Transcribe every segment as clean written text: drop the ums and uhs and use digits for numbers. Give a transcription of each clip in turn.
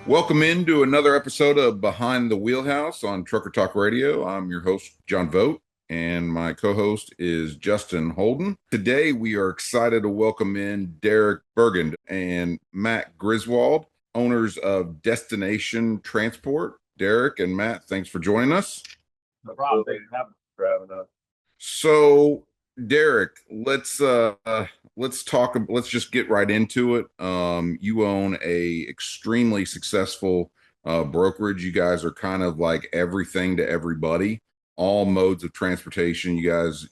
Welcome into another episode of Behind the Wheelhouse on Trucker Talk Radio. I'm your host, John Vogt, and my co-host is Justin Holden. Today, we are excited to welcome in Derek Birgin and Matt Griswold, owners of Destination Transport. Derek and Matt, thanks for joining us. No problem. Thanks for having us. So, Derek, let's talk. Let's just get right into it. You own a extremely successful brokerage. You guys are kind of like everything to everybody, all modes of transportation. You guys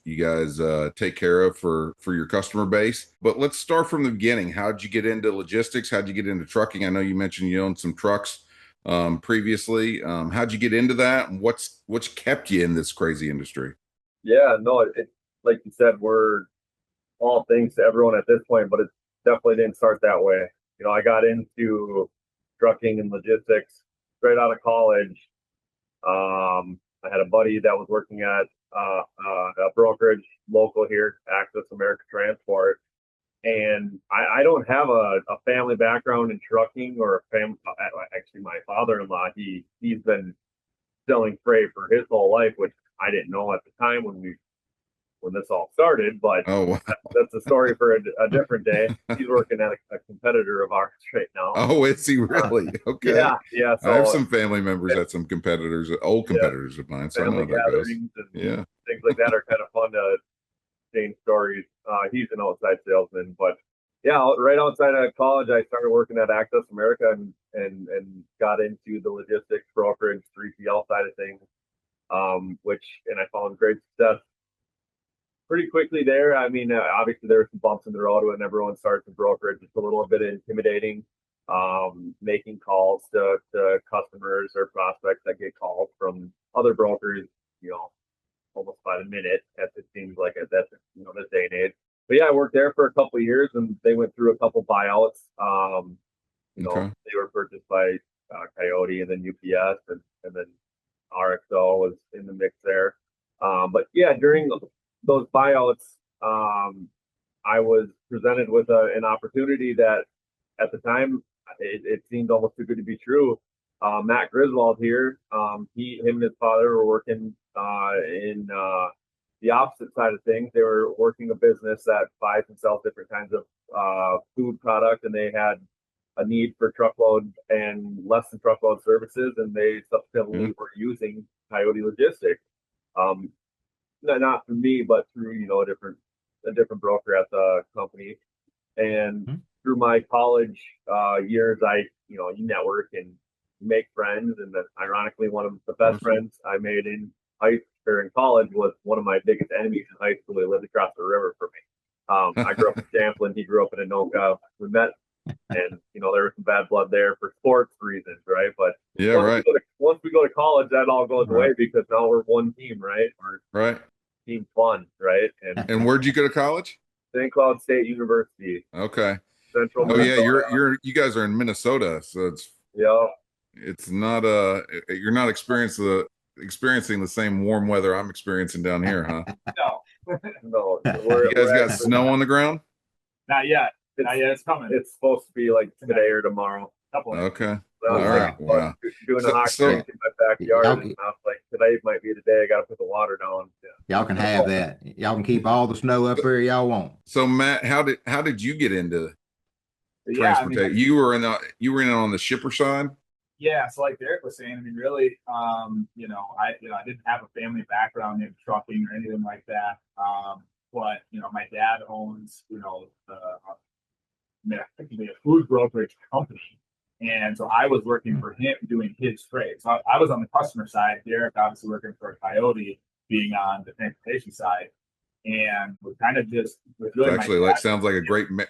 take care of for your customer base. But let's start from the beginning. How'd you get into logistics? How'd you get into trucking? I know you mentioned you owned some trucks previously. How'd you get into that? And what's kept you in this crazy industry? Yeah, no, it like you said, we're all things to everyone at this point, but it definitely didn't start that way. You know, I got into trucking and logistics straight out of college. I had a buddy that was working at a brokerage local here, Access America Transport, and I don't have a family background in trucking or a family. Actually, my father-in-law, he's been selling freight for his whole life, which I didn't know at the time when this all started, but Oh, wow. that's a story for a different day. He's working at a competitor of ours right now. Oh, is he really? Okay. Yeah. So I have some family members at some competitors, old competitors of mine, so I know family how that goes. gatherings and Yeah. things like that are kind of fun to change stories. He's an outside salesman, but yeah, right outside of college, I started working at Access America and got into the logistics brokerage 3PL side of things, and I found great success pretty quickly there. I mean, obviously there were some bumps in the road when everyone starts a brokerage. It's a little bit intimidating, making calls to customers or prospects that get calls from other brokers, almost by the minute, as it seems like at that, this day and age. But yeah, I worked there for a couple of years, and they went through a couple buyouts. Okay. They were purchased by Coyote and then UPS, and then RXO was in the mix there. But yeah, during those buyouts, I was presented with an opportunity that at the time it seemed almost too good to be true. Matt Griswold here, him and his father were working in the opposite side of things. They were working a business that buys and sells different kinds of food product, and they had a need for truckload and less than truckload services, and they subsequently were using Coyote Logistics. Not through me, but through a different broker at the company. And through my college years, you network and make friends. And then, ironically, one of the best friends I made in college was one of my biggest enemies in high school. He lived across the river from me. I grew up in Champlin. He grew up in Anoka. We met, and there was some bad blood there for sports reasons, right? But yeah, once we go to college, that all goes away because now we're one team, right? Right. Team fun, right? And where'd you go to college? St. Cloud State University. Okay. Central. Oh Minnesota. yeah, you guys are in Minnesota, so it's not you're not experiencing the same warm weather I'm experiencing down here, huh? No. You guys got snow on the ground? Not yet. It's coming. It's supposed to be like today or tomorrow. Okay. All right. Wow. Doing a hockey rink in my backyard, and I was like, today might be the day I got to put the water down. Yeah. Y'all can have that. Y'all can keep all the snow up here y'all want. So Matt, how did you get into transportation? I mean, you were in on the shipper side? Yeah. So like Derek was saying, I mean, really, I didn't have a family background in trucking or anything like that. But my dad owns, effectively a food brokerage company. And so I was working for him doing his trade. So I was on the customer side. Derek obviously working for Coyote, being on the transportation side. And we kind of just really actually sounds like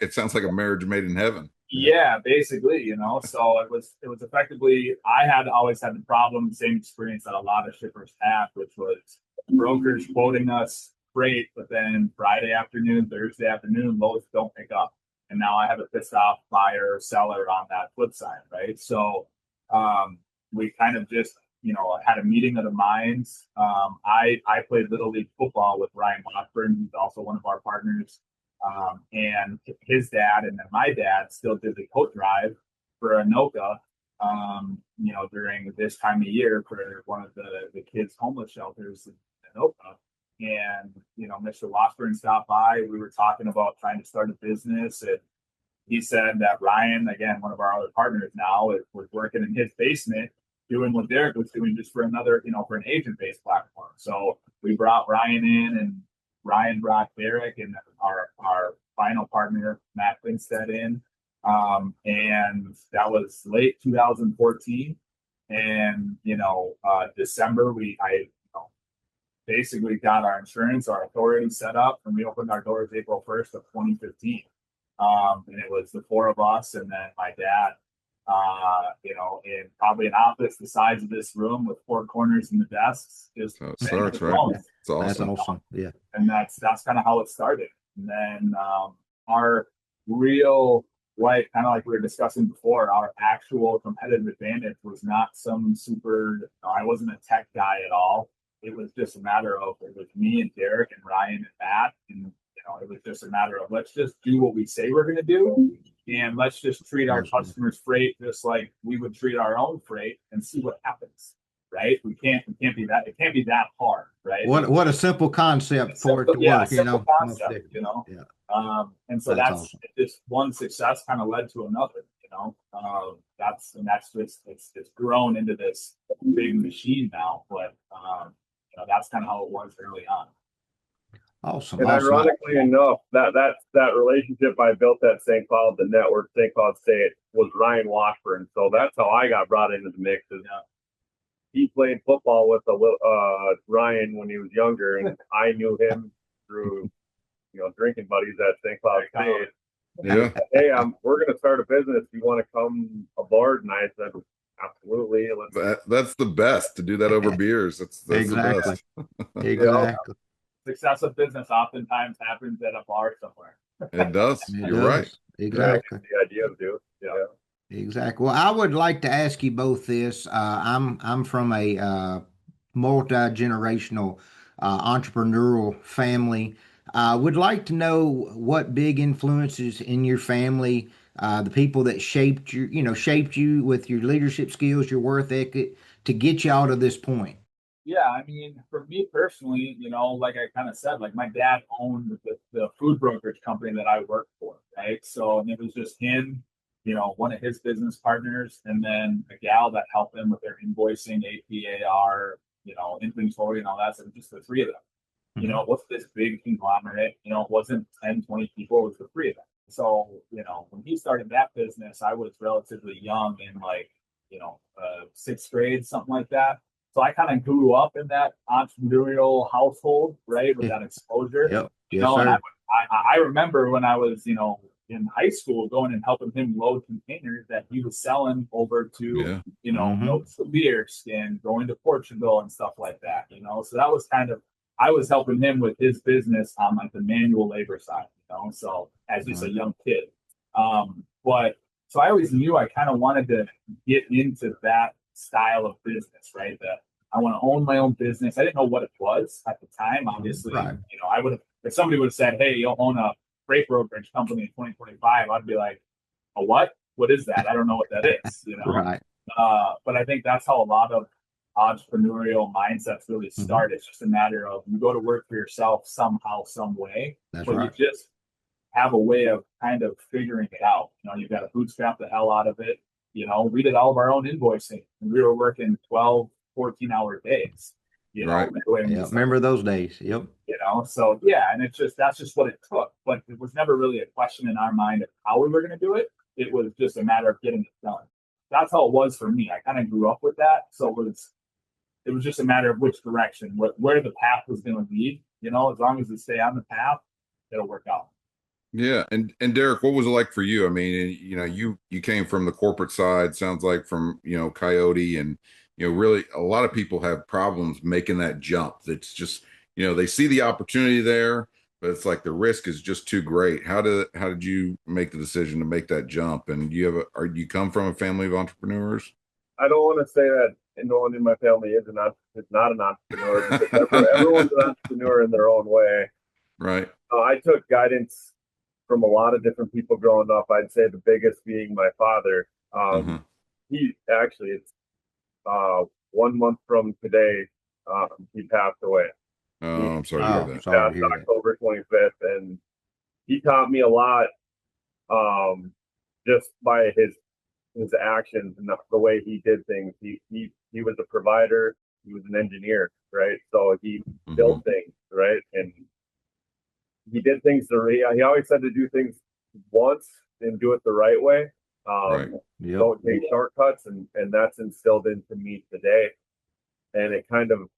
it sounds like a marriage made in heaven. Yeah, basically, So it was effectively, I had always had the problem, same experience that a lot of shippers have, which was brokers quoting us freight, but then Friday afternoon, Thursday afternoon, loads don't pick up. And now I have a pissed off buyer or seller on that flip side, right? So we kind of just, had a meeting of the minds. I played Little League football with Ryan Watford, who's also one of our partners. And his dad and then my dad still did the coat drive for Anoka during this time of year for one of the kids' homeless shelters in Oka. And, Mr. Washburn stopped by. We were talking about trying to start a business. And he said that Ryan, again, one of our other partners now, was working in his basement doing what Derek was doing just for another, for an agent-based platform. So we brought Ryan in, and Ryan brought Derek and our final partner, Matt Winstead, in. And that was late 2014. And, December, I basically got our insurance, our authority set up, and we opened our doors April 1st of 2015. And it was the four of us, and then my dad, in probably an office the size of this room with four corners and the desks. Just that's right. It's awesome. That's awesome. Yeah. And that's kind of how it started. And then our real, kind of like we were discussing before, our actual competitive advantage was not some super, I wasn't a tech guy at all. It was just a matter of, it was me and Derek and Ryan and Matt. And, it was just a matter of, let's just do what we say we're going to do. And let's just treat our customers' freight just like we would treat our own freight and see what happens. Right? We can't be that. It can't be that hard. Right? What a simple concept for it to work. Simple concept. Yeah. And so that's awesome. Just one success kind of led to another. That's just it's grown into this big machine now. But that's kind of how it was early on. Awesome. And ironically enough, that relationship I built at St. Cloud, the network, St. Cloud State, was Ryan Washburn. So that's how I got brought into the mix. He played football with Ryan when he was younger, and I knew him through drinking buddies at St. Cloud State. Yeah. Hey, we're going to start a business. Do you want to come aboard? And I said, absolutely. That's the best, to do that over beers. That's exactly. the best. Exactly. Success of business oftentimes happens at a bar somewhere. It does. You're right. Exactly. The idea of do. Yeah. Exactly. Well, I would like to ask you both this. I'm from a multi-generational entrepreneurial family. Would like to know what big influences in your family, the people that shaped you with your leadership skills, your work ethic to get you out to this point. Yeah, I mean, for me personally, like I kind of said, like my dad owned the food brokerage company that I worked for, right? So, and it was just him, one of his business partners, and then a gal that helped them with their invoicing, APAR, inventory and all that. So just the three of them. What's this big conglomerate? It wasn't 10, 20 people, it was the three of them. So, when he started that business, I was relatively young in sixth grade, something like that. So I kind of grew up in that entrepreneurial household, right, with that exposure. Yep. And I remember when I was, in high school, going and helping him load containers that he was selling over to, Notes to Beers and going to Portugal and stuff like that. So that was kind of, I was helping him with his business on like the manual labor side. So as just a young kid, but so I always knew I kind of wanted to get into that style of business, right? That I want to own my own business. I didn't know what it was at the time. Obviously, right. I would have, if somebody would have said, hey, you'll own a freight brokerage company in 2025, I'd be like, a what? What is that? I don't know what that is, Right. But I think that's how a lot of entrepreneurial mindsets really start. It's just a matter of you go to work for yourself somehow, some way, That's but right. you just have a way of kind of figuring it out. You've got to bootstrap the hell out of it. We did all of our own invoicing, and we were working 12, 14-hour days. Right. Yeah, remember those days. Yep. So yeah, and that's just what it took. But it was never really a question in our mind of how we were going to do it. It was just a matter of getting it done. That's how it was for me. I kind of grew up with that, so it was just a matter of which direction, where the path was going to lead. As long as we stay on the path, it'll work out. Yeah. And Derek, what was it like for you? I mean, you came from the corporate side, sounds like, from, Coyote, and, really a lot of people have problems making that jump. That's just, they see the opportunity there, but it's like the risk is just too great. How did you make the decision to make that jump? And do you come from a family of entrepreneurs? I don't want to say that no one in my family is not an entrepreneur. Everyone's an entrepreneur in their own way. Right. I took guidance from a lot of different people growing up. I'd say the biggest being my father. he actually, it's 1 month from today, he passed away. He, Oh, I'm sorry to hear Oh, that. sorry to passed hear that. October 25th, and he taught me a lot, just by his actions and the way he did things. He was a provider. He was an engineer, right? So he Hmm. built things, right? And he did things he always said to do things once and do it the right way. Right. Yep. Don't take shortcuts, and that's instilled into me today. And it kind of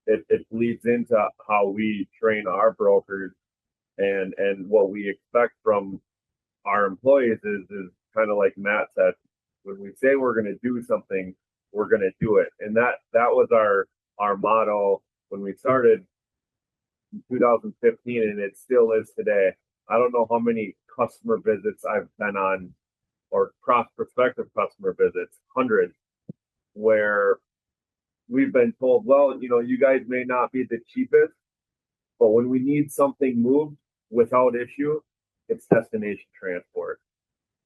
it leads into how we train our brokers, and what we expect from our employees is kind of like Matt said, when we say we're going to do something, we're going to do it. And that was our motto when we started in 2015, and it still is today. I don't know how many customer visits I've been on, or cross prospective customer visits, hundreds, where we've been told, well, you guys may not be the cheapest, but when we need something moved without issue, it's destination transport,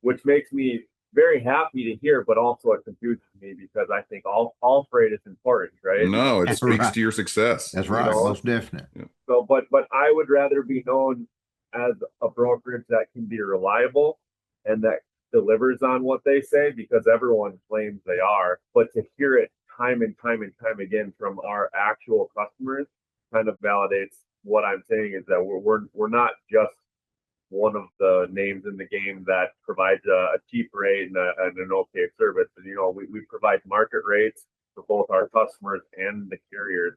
which makes me very happy to hear, but also it confuses me because I think all freight is important, right? No, it That's speaks right. to your success. That's You right. know, Most definite. Yeah. so but I would rather be known as a brokerage that can be reliable and that delivers on what they say, because everyone claims they are. But to hear it time and time and time again from our actual customers kind of validates what I'm saying, is that we're not just one of the names in the game that provides a cheap rate and an okay service. And we provide market rates for both our customers and the carriers.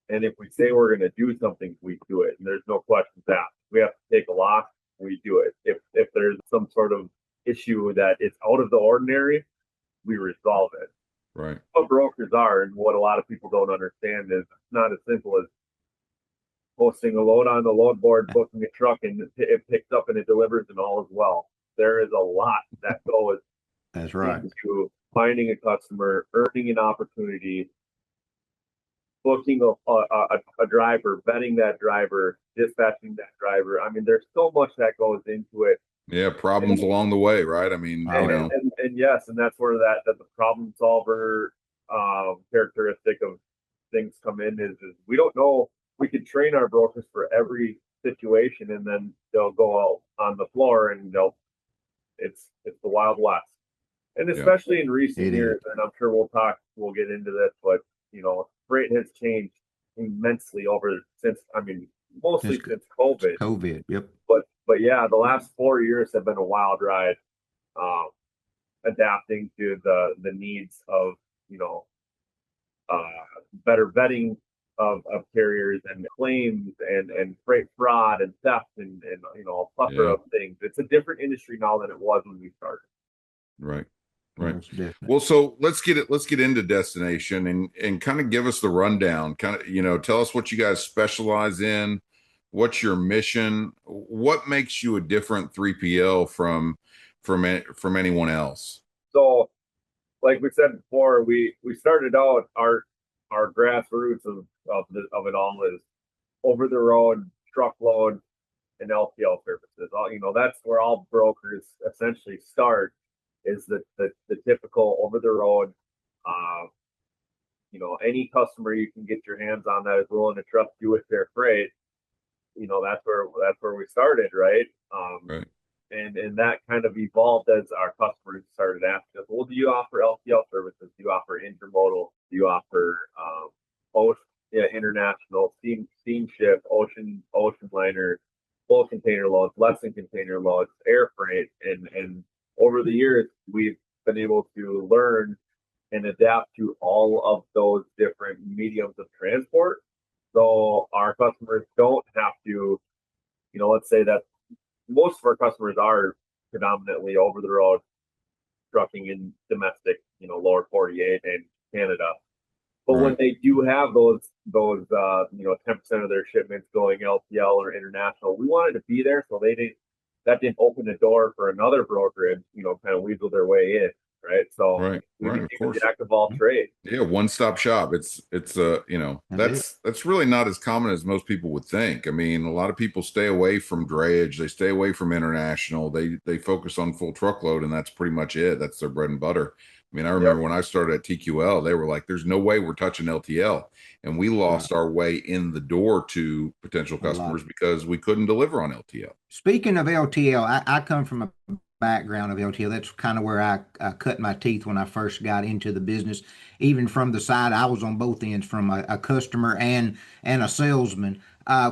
And if we say we're going to do something, we do it. And there's no questions asked. We have to take a loss, we do it. If there's some sort of issue that is out of the ordinary, we resolve it. Right. What brokers are, and what a lot of people don't understand, is it's not as simple as posting a load on the load board, booking a truck, and it picks up and it delivers, and all is well. There is a lot that goes That's right. into finding a customer, earning an opportunity, booking a driver, vetting that driver, dispatching that driver. I mean, there's so much that goes into it. Yeah, problems And, along the way, right? I mean, Oh, yeah. and yes, and that's where that the problem solver characteristic of things come in, is we don't know. We could train our brokers for every situation, and then they'll go out on the floor and it's the Wild West. And Yeah. especially in recent It is. years, and I'm sure we'll get into this, but freight has changed immensely mostly Since since COVID. COVID. Yep. But yeah, the last 4 years have been a wild ride, um, adapting to the needs of you know uh, better vetting of carriers, and claims, and freight fraud and theft, and a plethora Yeah. of things. It's a different industry now than it was when we started. Right. Right. Most definite. Well, so let's get into destination and kind of give us the rundown. Kind of, tell us what you guys specialize in, what's your mission, what makes you a different 3PL from anyone else. So, like we said before, we started out our grassroots of it all is over the road truckload and LTL services. That's where all brokers essentially start, is the typical over the road. Uh, any customer you can get your hands on that is willing to trust you with their freight. That's where we started, right? Right. And that kind of evolved as our customers started asking us, well, do you offer LTL services? Do you offer intermodal? Do you offer ocean, yeah, international, steamship, ocean liner, full container loads, less than container loads, air freight? And over the years, we've been able to learn and adapt to all of those different mediums of transport. So our customers don't have to, let's say that most of our customers are predominantly over the road trucking in domestic, lower 48 and Canada. But when Right. they do have those 10% of their shipments going LTL or international, we wanted to be there so that didn't open the door for another brokerage, kind of weasel their way in. right? So Right, we right, of became a course. jack of all trades. Yeah, one-stop shop. It's you know, That's it. that's really not as common as most people would think. I mean, a lot of people stay away from drayage, they stay away from international, they focus on full truckload, and that's pretty much it. That's their bread and butter. I mean, I Yep. remember when I started at TQL, they were like, there's no way we're touching LTL. And we Right. lost our way in the door to potential A lot. customers because we couldn't deliver on LTL. Speaking of LTL, I come from a background of LTL. That's kind of where I cut my teeth when I first got into the business. Even from the side, I was on both ends, from a customer and a salesman.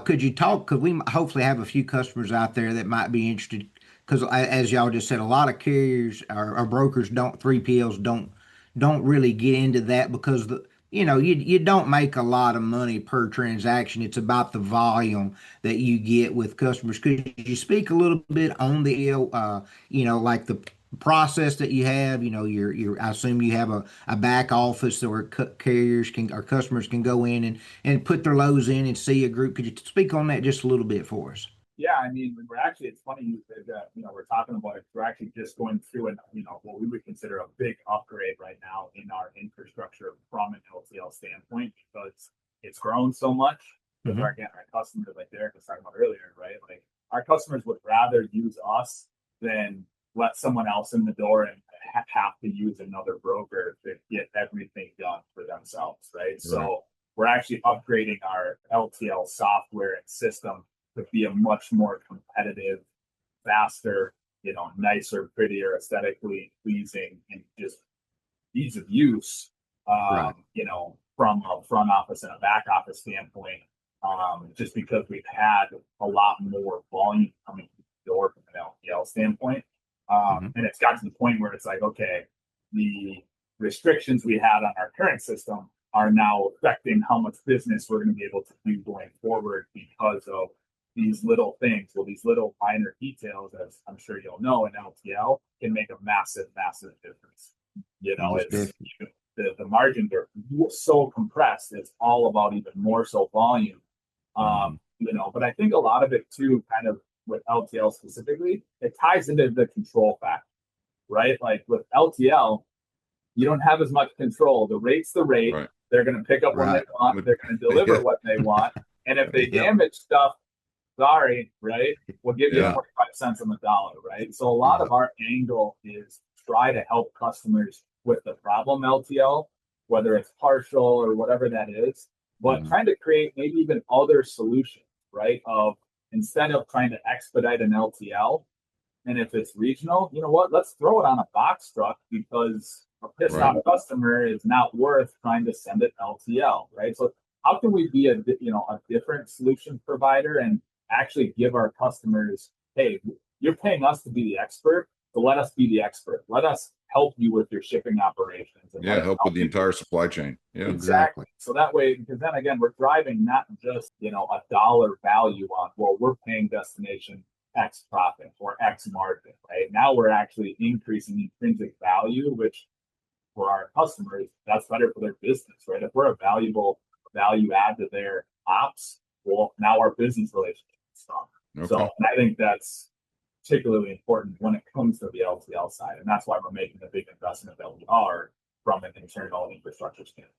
Could you talk? Could we hopefully have a few customers out there that might be interested? Because as y'all just said, a lot of carriers or brokers don't 3PLs don't really get into that because you don't make a lot of money per transaction. It's about the volume that you get with customers. Could you speak a little bit on the like the process that you have? Your I assume you have a back office where carriers can or customers can go in and put their loads in and see a group. Could you speak on that just a little bit for us? Yeah, I mean, we're actually, it's funny you said that, we're talking about it. We're actually just going through an, what we would consider a big upgrade right now in our infrastructure from an LTL standpoint because it's grown so much. Because our customers, like Derek was talking about earlier, right? Like our customers would rather use us than let someone else in the door and have to use another broker to get everything done for themselves, right? So we're actually upgrading our LTL software and system to be a much more competitive, faster, nicer, prettier, aesthetically pleasing, and just ease of use, Right. From a front office and a back office standpoint, just because we've had a lot more volume coming through the door from an LPL standpoint. And it's got to the point where it's like, okay, the restrictions we had on our current system are now affecting how much business we're going to be able to do going forward because of these little things. Well, these little minor details, as I'm sure you'll know, in LTL can make a massive, massive difference. It's the margins are so compressed. It's all about even more so volume. But I think a lot of it too, kind of with LTL specifically, it ties into the control factor, right? Like with LTL, you don't have as much control. The rate's the rate. Right. They're going to pick up when they want. They're going to deliver what they want. And if they damage stuff, sorry, right? We'll give you 45 cents on the dollar, right? So a lot of our angle is try to help customers with the problem LTL, whether it's partial or whatever that is, but trying to create maybe even other solutions, right? Of instead of trying to expedite an LTL, and if it's regional, you know what? Let's throw it on a box truck because a pissed off customer is not worth trying to send it LTL, right? So how can we be a different solution provider and actually give our customers, hey, you're paying us to be the expert, so let us be the expert. Let us help you with your shipping operations. And help with the entire supply chain. Yeah, exactly. So that way, because then again, we're driving not just a dollar value on, well, we're paying destination X profit or X margin, right? Now we're actually increasing intrinsic value, which for our customers, that's better for their business, right? If we're a valuable value add to their ops, well, now our business relationship is strong. So I think that's particularly important when it comes to the LTL side. And that's why we're making the big investment that we are from an internal infrastructure standpoint.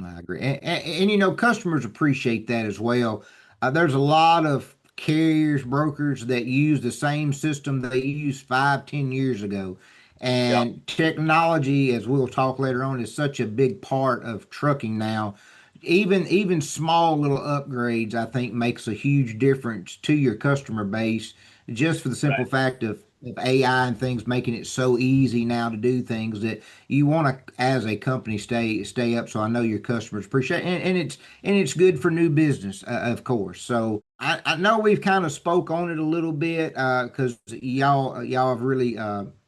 I agree. And customers appreciate that as well. There's a lot of carriers, brokers that use the same system they used 5, 10 years ago. And technology, as we'll talk later on, is such a big part of trucking now. Even small little upgrades, I think, makes a huge difference to your customer base, just for the simple fact of AI and things making it so easy now to do things that you want to, as a company, stay up. So I know your customers appreciate it, and it's good for new business, of course. So I know we've kind of spoke on it a little bit because y'all have really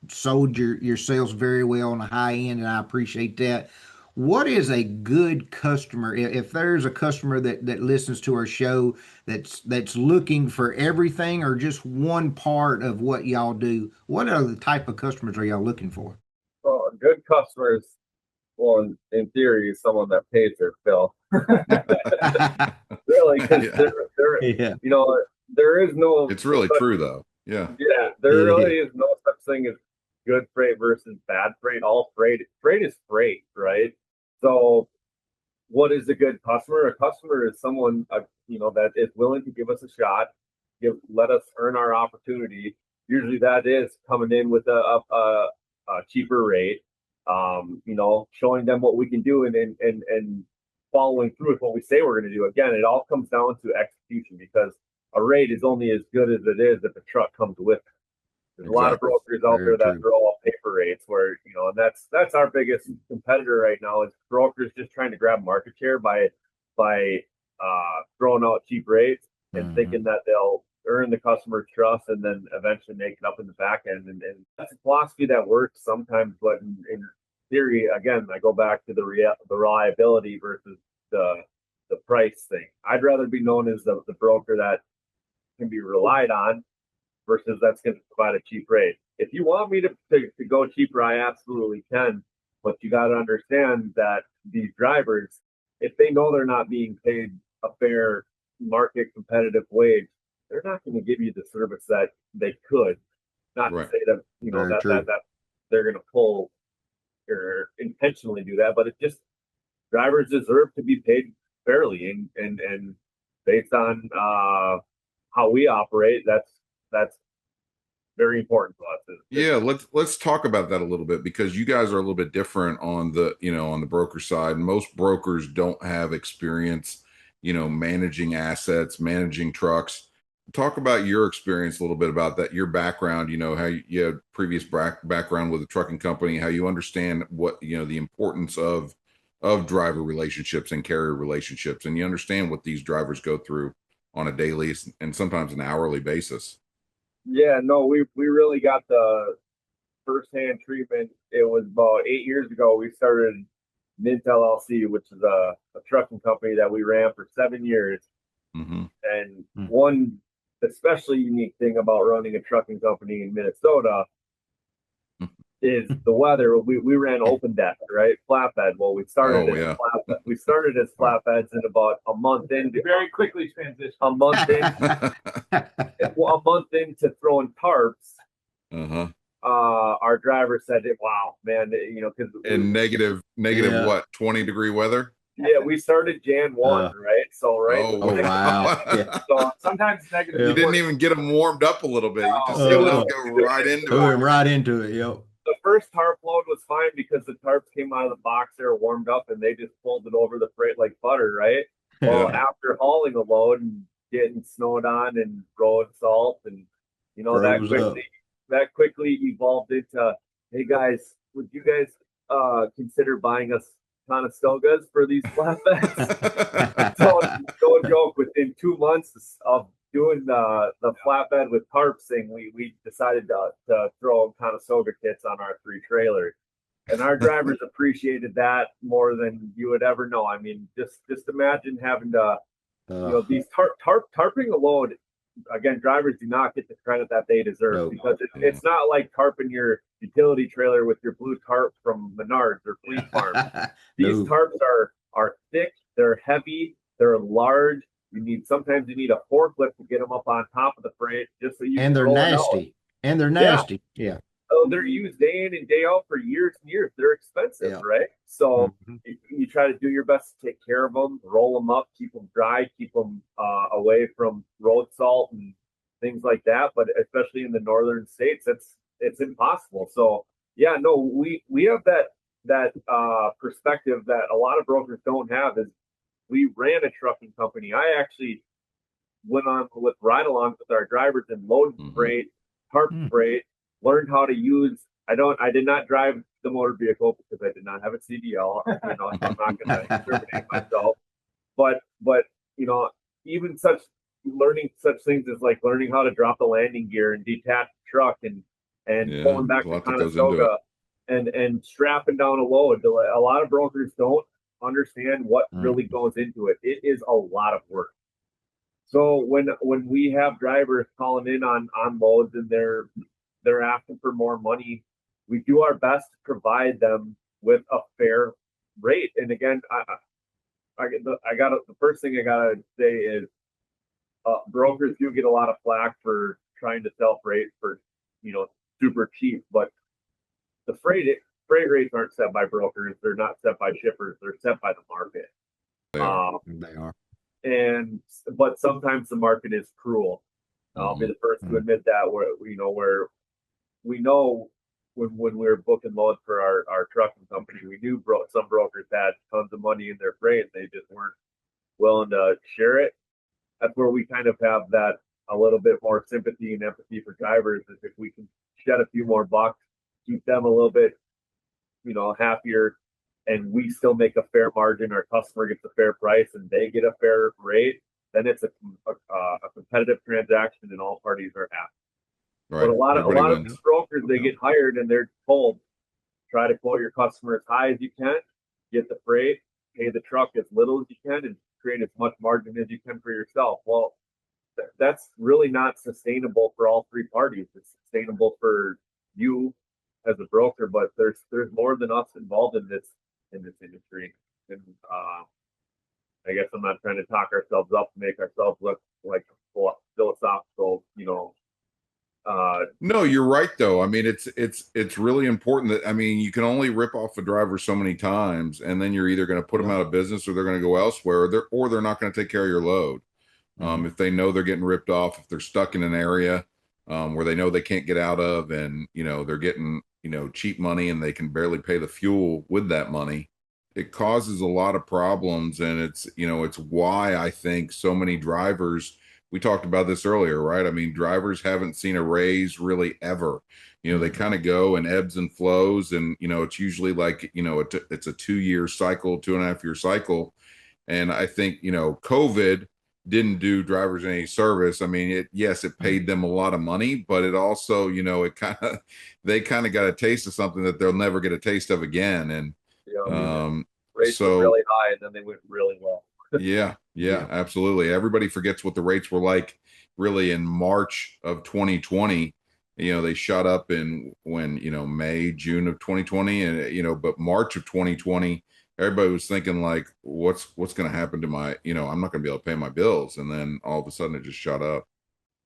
sold your sales very well on the high end, and I appreciate that. What is a good customer? If there's a customer that listens to our show that's looking for everything or just one part of what y'all do, what are the type of customers are y'all looking for? Well, a good customer is, well, in theory, someone that pays their bill. Really, because there is no. It's really true, though. Yeah. Yeah, there really is no such thing as good freight versus bad freight. All freight is freight, right? So what is a good customer? A customer is someone, that is willing to give us a shot, let us earn our opportunity. Usually that is coming in with a cheaper rate, showing them what we can do and following through with what we say we're going to do. Again, it all comes down to execution because a rate is only as good as it is if the truck comes with it. There's a lot of brokers out there that throw up paper rates where, and that's our biggest competitor right now is brokers just trying to grab market share by throwing out cheap rates and thinking that they'll earn the customer's trust and then eventually make it up in the back end. And that's a philosophy that works sometimes, but in theory, again, I go back to the reliability versus the price thing. I'd rather be known as the broker that can be relied on versus that's going to provide a cheap rate. If you want me to go cheaper, I absolutely can. But you got to understand that these drivers, if they know they're not being paid a fair market competitive wage, they're not going to give you the service that they could. Not to say that that they're going to pull or intentionally do that, but it's just drivers deserve to be paid fairly and based on how we operate. That's very important to us. Yeah, let's talk about that a little bit because you guys are a little bit different on the broker side. Most brokers don't have experience, managing assets, managing trucks. Talk about your experience a little bit about that, your background, how you had previous background with a trucking company, how you understand what, the importance of driver relationships and carrier relationships, and you understand what these drivers go through on a daily and sometimes an hourly basis. Yeah, no, we really got the firsthand treatment. It was about 8 years ago. We started Mint LLC, which is a trucking company that we ran for 7 years. And one especially unique thing about running a trucking company in Minnesota is the weather. We ran open deck, right? Flatbed. Well, we started flatbed. We started as flatbeds and about a month into very quickly transitioned. A month into throwing tarps. Our driver said, "Wow, man, because in negative what 20-degree weather." Yeah, we started Jan 1, right? So Oh wow! Yeah. So sometimes negative. You didn't even get them warmed up a little bit. You just go right into it. Yep. The first tarp load was fine because the tarps came out of the box, they were warmed up, and they just pulled it over the freight like butter, right? Well, after hauling a load and getting snowed on and road salt, and that quickly evolved into, hey guys, would you guys consider buying us Conestogas for these flatbeds? So no joke, within 2 months of doing the flatbed with tarps thing, we decided to throw Conestoga kits on our 3 trailers. And our drivers appreciated that more than you would ever know. I mean, just imagine having to, these tarping a load. Again, drivers do not get the credit that they deserve because it's not like tarping your utility trailer with your blue tarp from Menards or Fleet Farm. These tarps are thick, they're heavy, they're large. Sometimes you need a forklift to get them up on top of the freight just so you. And they're nasty. And they're nasty. Yeah. Oh, they're used day in and day out for years and years. They're expensive, right? So you try to do your best to take care of them, roll them up, keep them dry, keep them away from road salt and things like that. But especially in the northern states, it's impossible. So yeah, no, we have that perspective that a lot of brokers don't have. Is we ran a trucking company. I actually went on with ride-alongs with our drivers and load freight, tarp freight. Learned how to use. I did not drive the motor vehicle because I did not have a CDL. I'm not going to incriminate myself. But even learning such things as like learning how to drop the landing gear and detach the truck and pulling back the Conestoga and strapping down a load. A lot of brokers don't understand what really goes into it. It is a lot of work. So when we have drivers calling in on loads and they're asking for more money, we do our best to provide them with a fair rate. And again, the first thing I gotta say is brokers do get a lot of flack for trying to sell freight for super cheap, but because freight rates aren't set by brokers. They're not set by shippers. They're set by the market. They are. They are. But sometimes the market is cruel. I'll be the first to admit that. Where we know when we were booking loads for our trucking company, we knew some brokers had tons of money in their freight and they just weren't willing to share it. That's where we kind of have that a little bit more sympathy and empathy for drivers. Is if we can shed a few more bucks, keep them a little bit, happier, and we still make a fair margin, our customer gets a fair price and they get a fair rate, then it's a competitive transaction and all parties are happy. Right. But a lot Everybody of these brokers, they get hired and they're told, try to quote your customer as high as you can, get the freight, pay the truck as little as you can, and create as much margin as you can for yourself. Well, that's really not sustainable for all three parties. It's sustainable for you as a broker, but there's more than us involved in this industry. And I guess I'm not trying to talk ourselves up and make ourselves look like philosophical, No, you're right though. I mean, it's really important that, I mean, you can only rip off a driver so many times, and then you're either going to put them out of business or they're going to go elsewhere, or they're not going to take care of your load. If they know they're getting ripped off, if they're stuck in an area where they know they can't get out of, and they're getting cheap money and they can barely pay the fuel with that money, it causes a lot of problems. And it's why I think so many drivers, we talked about this earlier, right? I mean, drivers haven't seen a raise really ever. They kind of go in ebbs and flows, and it's usually like it's a 2-year cycle, 2.5-year cycle. And I think COVID didn't do drivers any service. I mean, it paid them a lot of money, but it also, they kind of got a taste of something that they'll never get a taste of again. And rates were really high and then they went really low. Yeah, absolutely. Everybody forgets what the rates were like really in March of 2020. They shot up in May, June of 2020, and but March of 2020, everybody was thinking like, what's going to happen to my, I'm not going to be able to pay my bills. And then all of a sudden it just shot up.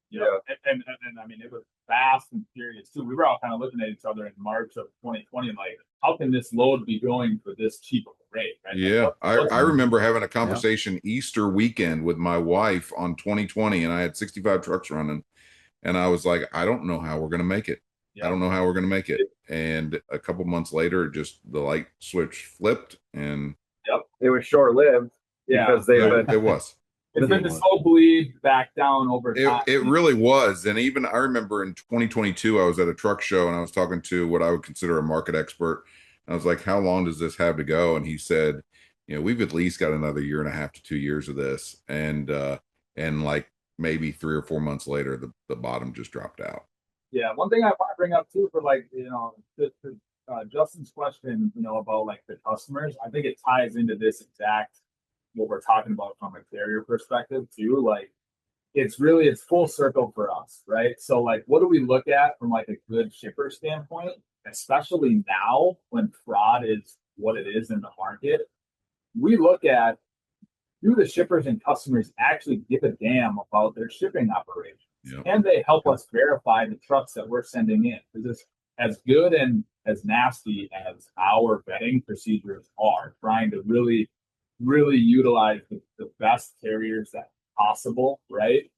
Yeah. And I mean, it was fast and furious too. We were all kind of looking at each other in March of 2020 and like, how can this load be going for this cheap of a rate? Right? Yeah. I remember having a conversation Easter weekend with my wife on 2020, and I had 65 trucks running, and I was like, I don't know how we're going to make it. I don't know how we're going to make it. And a couple months later, just the light switch flipped, and it was short lived. Because it was. It's been to slow bleed back down over time. It really was. And even I remember in 2022, I was at a truck show and I was talking to what I would consider a market expert. I was like, how long does this have to go? And he said, we've at least got another 1.5 to 2 years of this. And like maybe 3 or 4 months later, the bottom just dropped out. Yeah. One thing I want to bring up too, for like, Justin's question, about like the customers, I think it ties into this exact what we're talking about from a carrier perspective too. Like it's full circle for us, right? So like, what do we look at from like a good shipper standpoint, especially now when fraud is what it is in the market? We look at, do the shippers and customers actually give a damn about their shipping operations? Yep. And they help us verify the trucks that we're sending in? Because it's as good and as nasty as our vetting procedures are, trying to really utilize the best carriers that possible, right?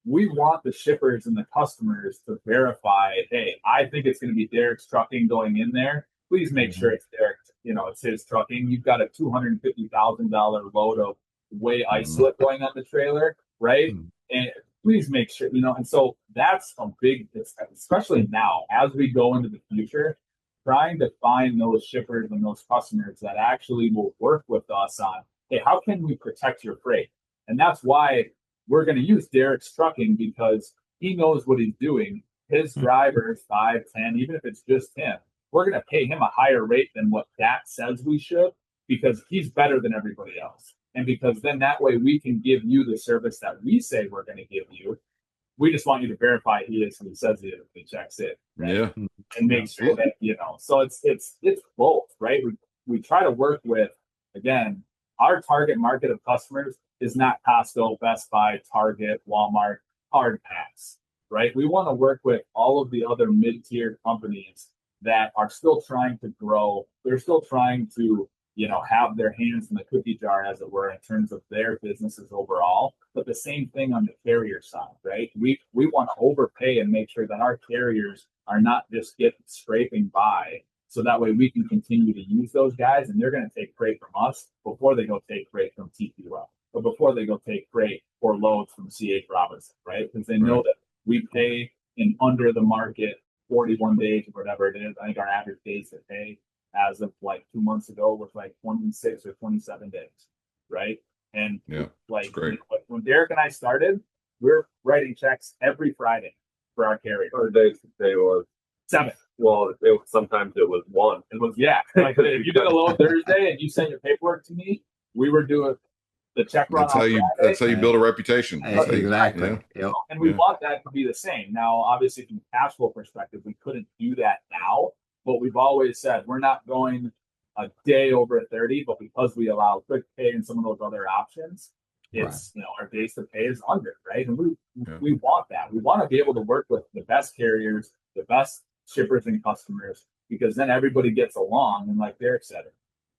We want the shippers and the customers to verify, hey, I think it's going to be Derek's trucking going in there. Please make sure it's Derek, it's his trucking. You've got a $250,000 load of whey isolate going on the trailer, right? And please make sure, and so that's a big, especially now as we go into the future, trying to find those shippers and those customers that actually will work with us on, hey, how can we protect your freight? And that's why we're going to use Derek's trucking, because he knows what he's doing. His drivers, 5, 10, even if it's just him, we're going to pay him a higher rate than what that says we should, because he's better than everybody else. And because then that way we can give you the service that we say we're going to give you. We just want you to verify he is who he says he is, he checks it. Right? Yeah. And make sure that, so it's both, right? We try to work with, again, our target market of customers is not Costco, Best Buy, Target, Walmart, hard pass, right? We want to work with all of the other mid-tier companies that are still trying to grow. They're still trying to, have their hands in the cookie jar, as it were, in terms of their businesses overall. But the same thing on the carrier side, right? We want to overpay and make sure that our carriers are not just getting scraping by. So that way we can continue to use those guys, and they're going to take freight from us before they go take freight from TPL, or before they go take freight or loads from CH Robinson, right? Because they know that we pay in under the market 41 days or whatever it is. I think our average days to pay as of like 2 months ago was like 26 or 27 days, right? And like when Derek and I started, we're writing checks every Friday for our carrier. Or day was 7. Well, sometimes it was 1. It was like if you did a load Thursday and you sent your paperwork to me, we were doing the check run. That's how you build a reputation. Exactly. Yep. And we want that to be the same. Now, obviously, from a cash flow perspective, we couldn't do that now, but we've always said we're not going a day over 30, but because we allow quick pay and some of those other options, it's our days to pay is under, right? And we want that. We want to be able to work with the best carriers, the best shippers and customers, because then everybody gets along. And like Derek said,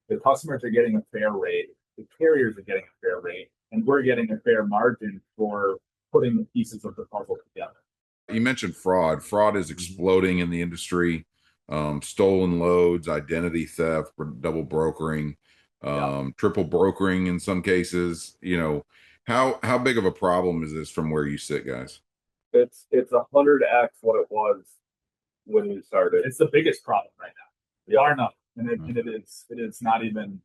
the customers are getting a fair rate, the carriers are getting a fair rate, and we're getting a fair margin for putting the pieces of the puzzle together. You mentioned fraud. Fraud is exploding in the industry. Stolen loads, identity theft, double brokering, triple brokering in some cases. How big of a problem is this from where you sit, guys? It's 100x what it was when we started. It's the biggest problem right now, far enough, and it is not even.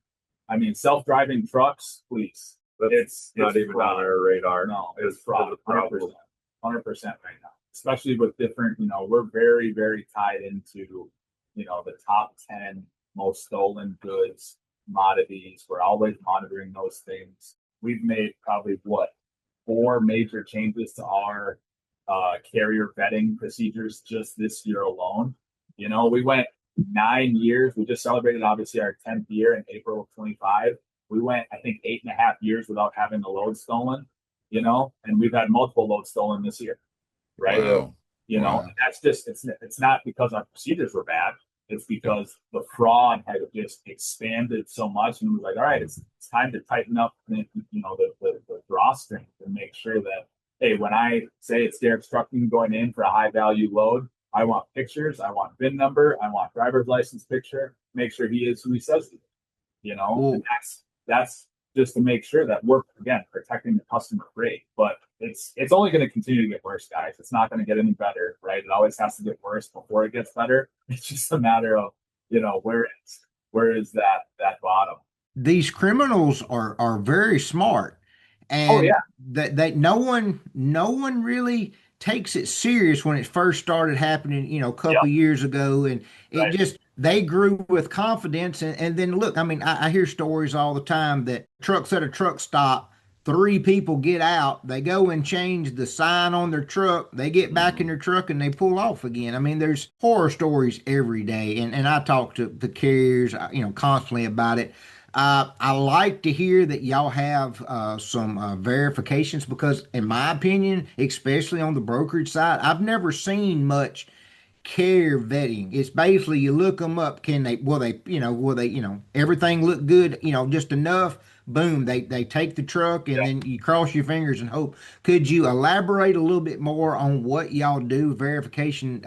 I mean, self-driving trucks, please. It's not even fraud. On our radar. No, it's fraud. 100% right now. Especially with different, we're very, very tied into, the top 10 most stolen goods, commodities. We're always monitoring those things. We've made probably 4 major changes to our carrier vetting procedures just this year alone. We went 9 years. We just celebrated obviously our 10th year in April of 25. We went, I think, 8.5 years without having a load stolen, and we've had multiple loads stolen this year. Right. Wow. And that's just, it's not because our procedures were bad. It's because the fraud had just expanded so much, and we was like, all right, it's time to tighten up the drawstrings and make sure that, hey, when I say it's Derek's trucking going in for a high value load, I want pictures, I want VIN number, I want driver's license picture, make sure he is who he says he is, and that's just to make sure that we're, again, protecting the customer rate. But it's only going to continue to get worse, guys. It's not going to get any better, right? It always has to get worse before it gets better. It's just a matter of, where is that bottom? These criminals are very smart, and that no one really takes it serious when it first started happening, a couple years ago, and it just they grew with confidence, and then look, I mean, I hear stories all the time that trucks at a truck stop, 3 people get out, they go and change the sign on their truck, they get back in their truck and they pull off again. I mean, there's horror stories every day, and I talk to the carriers, constantly about it. I like to hear that y'all have some verifications, because in my opinion, especially on the brokerage side, I've never seen much carrier vetting. It's basically you look them up. Will they, everything look good, just enough. Boom, they take the truck, and then you cross your fingers and hope. Could you elaborate a little bit more on what y'all do, verification?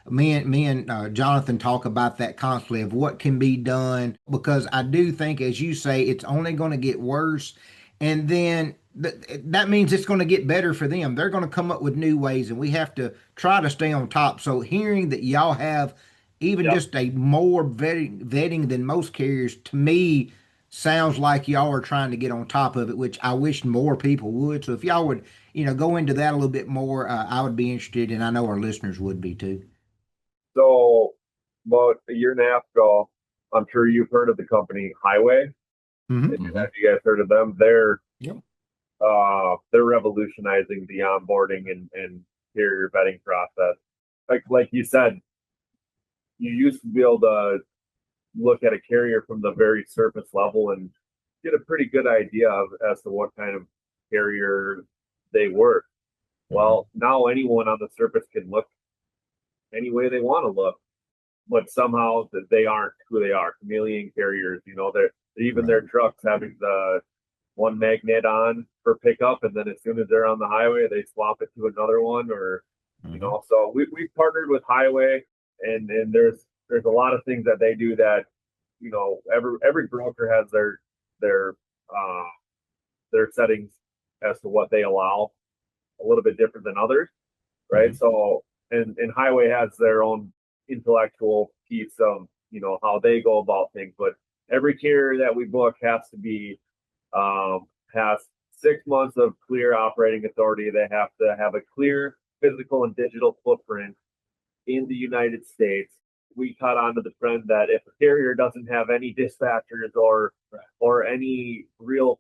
Me and Jonathan talk about that constantly, of what can be done, because I do think, as you say, it's only going to get worse, and then that means it's going to get better for them. They're going to come up with new ways, and we have to try to stay on top. So hearing that y'all have even just a more vetting than most carriers, to me, sounds like y'all are trying to get on top of it, which I wish more people would. So if y'all would, go into that a little bit more, I would be interested, and I know our listeners would be too. So about a year and a half ago, I'm sure you've heard of the company Highway. Mm-hmm. Have you guys heard of them? They're revolutionizing the onboarding and carrier vetting process. Like you said, you used to be able to look at a carrier from the very surface level and get a pretty good idea as to what kind of carrier they were. Well, now anyone on the surface can look any way they want to look. but somehow that they aren't who they are. Chameleon carriers, they're even their trucks having the one magnet on for pickup, and then as soon as they're on the highway, they swap it to another one, or So we've partnered with Highway, and there's a lot of things that they do that every broker has uh their settings as to what they allow, a little bit different than others, right? So and Highway has their own intellectual piece of how they go about things, but every carrier that we book has 6 months of clear operating authority. They have to have a clear physical and digital footprint in the United States. We caught on to the trend that if a carrier doesn't have any dispatchers or any real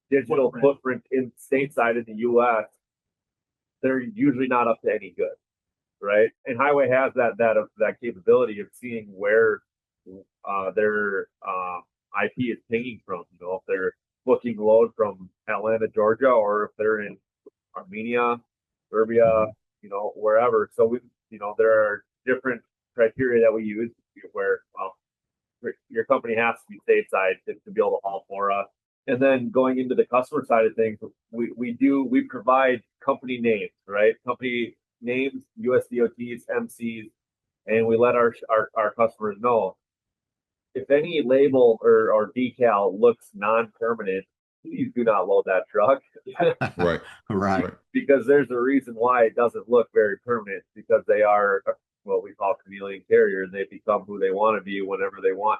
digital footprint in stateside in the U.S., they're usually not up to any good, right? And Highway has that capability of seeing where their IP is pinging from. If they're booking load from Atlanta, Georgia, or if they're in Armenia, Serbia, wherever. So there are different criteria that we use where, your company has to be stateside to be able to haul for us. And then going into the customer side of things, we provide company names, right? Company names, USDOTs, MCs, and we let our customers know if any label or decal looks non-permanent, please do not load that truck. Right. Because there's a reason why it doesn't look very permanent, because they are what we call chameleon carriers. They become who they want to be whenever they want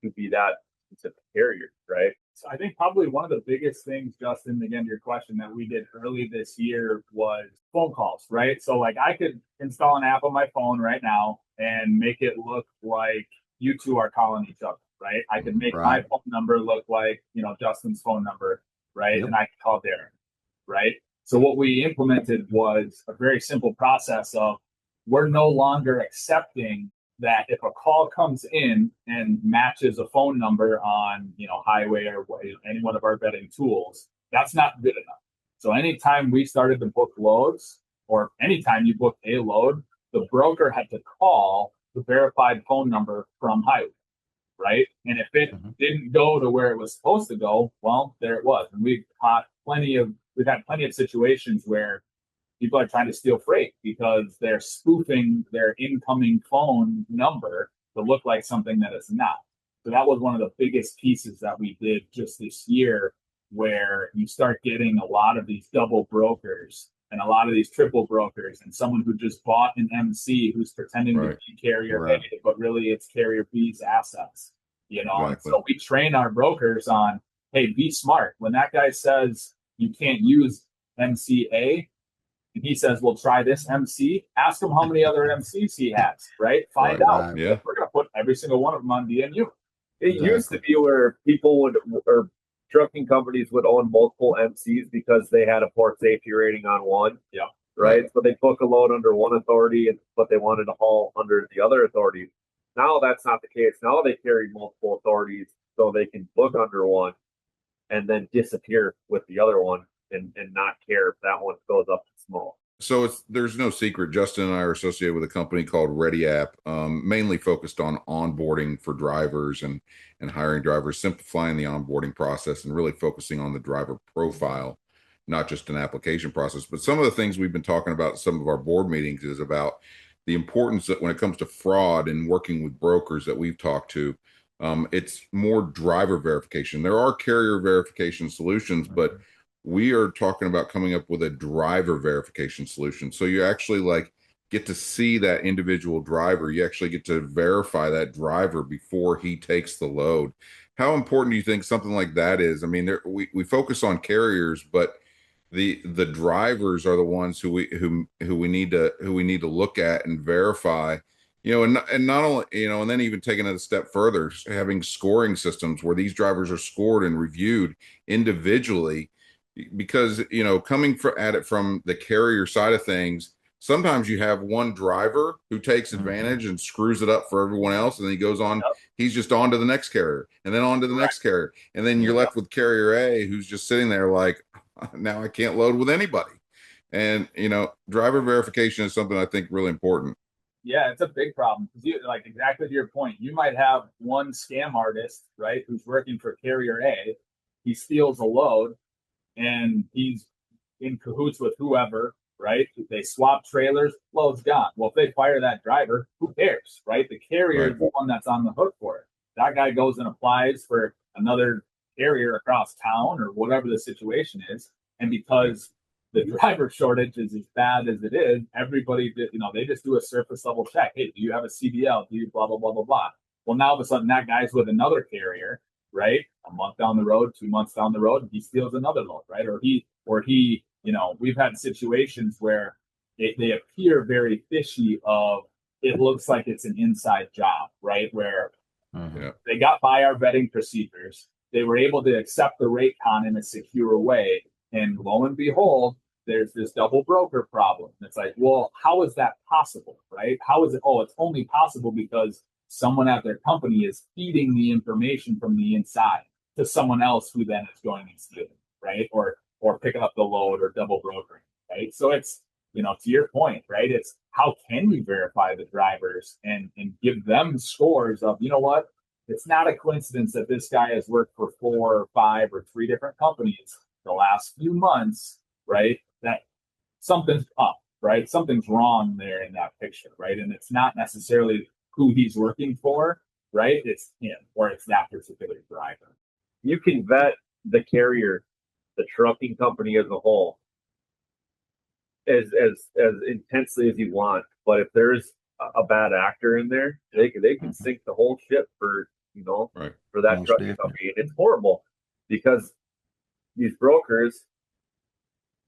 to be that specific carrier, right? So I think probably one of the biggest things, Justin, again, to your question, that we did early this year was phone calls, right? So like I could install an app on my phone right now and make it look like you two are calling each other, right? I can make my phone number look like, Justin's phone number, right? And I can call Darren, right? So what we implemented was a very simple process of we're no longer accepting that if a call comes in and matches a phone number on, Highway or any one of our vetting tools, that's not good enough. So anytime we started to book loads, or anytime you book a load, the broker had to call the verified phone number from Highway, right? And if it didn't go to where it was supposed to go, well, there it was. And we've had plenty of situations where people are trying to steal freight because they're spoofing their incoming phone number to look like something that is not. So that was one of the biggest pieces that we did just this year, where you start getting a lot of these double brokers and a lot of these triple brokers, and someone who just bought an MC who's pretending to be carrier A, but really it's carrier B's assets, And so we train our brokers on, hey, be smart. When that guy says you can't use MCA, and he says, well, try this MC, ask him how many other MCs he has, right? Find out. Yeah. We're going to put every single one of them on DNU. It used to be where or trucking companies would own multiple MCs because they had a port safety rating on one. Yeah. Right. So they book a load under one authority, but they wanted to haul under the other authority. Now that's not the case. Now they carry multiple authorities, so they can book under one and then disappear with the other one and not care if that one goes up to small. So there's no secret. Justin and I are associated with a company called Ready App, mainly focused on onboarding for drivers and hiring drivers, simplifying the onboarding process and really focusing on the driver profile, not just an application process. But some of the things we've been talking about in some of our board meetings is about the importance that when it comes to fraud and working with brokers that we've talked to, it's more driver verification. There are carrier verification solutions, but we are talking about coming up with a driver verification solution. So you actually get to see that individual driver. You actually get to verify that driver before he takes the load. How important do you think something like that is? I mean, we focus on carriers, but the drivers are the ones who we need to look at and verify. And not only, and then even taking it a step further, having scoring systems where these drivers are scored and reviewed individually. Because coming at it from the carrier side of things, sometimes you have one driver who takes advantage and screws it up for everyone else, and then he goes on. He's just on to the next carrier, and then on to the next carrier, and then you're left with carrier A, who's just sitting there like, now I can't load with anybody. And driver verification is something I think really important. Yeah, it's a big problem because you like exactly to your point. You might have one scam artist, right, who's working for carrier A. He steals a load and he's in cahoots with whoever, right? They swap trailers, load's gone. Well, if they fire that driver, who cares, right? The carrier Right. is the one that's on the hook for it. That guy goes and applies for another carrier across town or whatever the situation is. And because the driver shortage is as bad as it is, everybody, they just do a surface level check. Hey, do you have a CDL? Do you blah, blah, blah, blah, blah. Well, now all of a sudden that guy's with another carrier, right? A month down the road, 2 months down the road, and he steals another load, right? Or he, we've had situations where they appear very fishy of it looks like it's an inside job, right? Where they got by our vetting procedures. They were able to accept the rate con in a secure way. And lo and behold, there's this double broker problem. It's like, well, how is that possible, right? How is it? Oh, it's only possible because someone at their company is feeding the information from the inside to someone else who then is going and stealing, right? Or picking up the load or double brokering, right? So it's, to your point, right? It's how can you verify the drivers and give them scores of, you know what? It's not a coincidence that this guy has worked for 4 or 5 or 3 different companies the last few months, right? That something's up, right? Something's wrong there in that picture, right? And it's not necessarily who he's working for, right? It's him or it's that particular driver. You can vet the carrier, the trucking company as a whole, as intensely as you want. But if there's a bad actor in there, they can sink the whole ship for for that Most trucking definitely. company. And it's horrible because these brokers,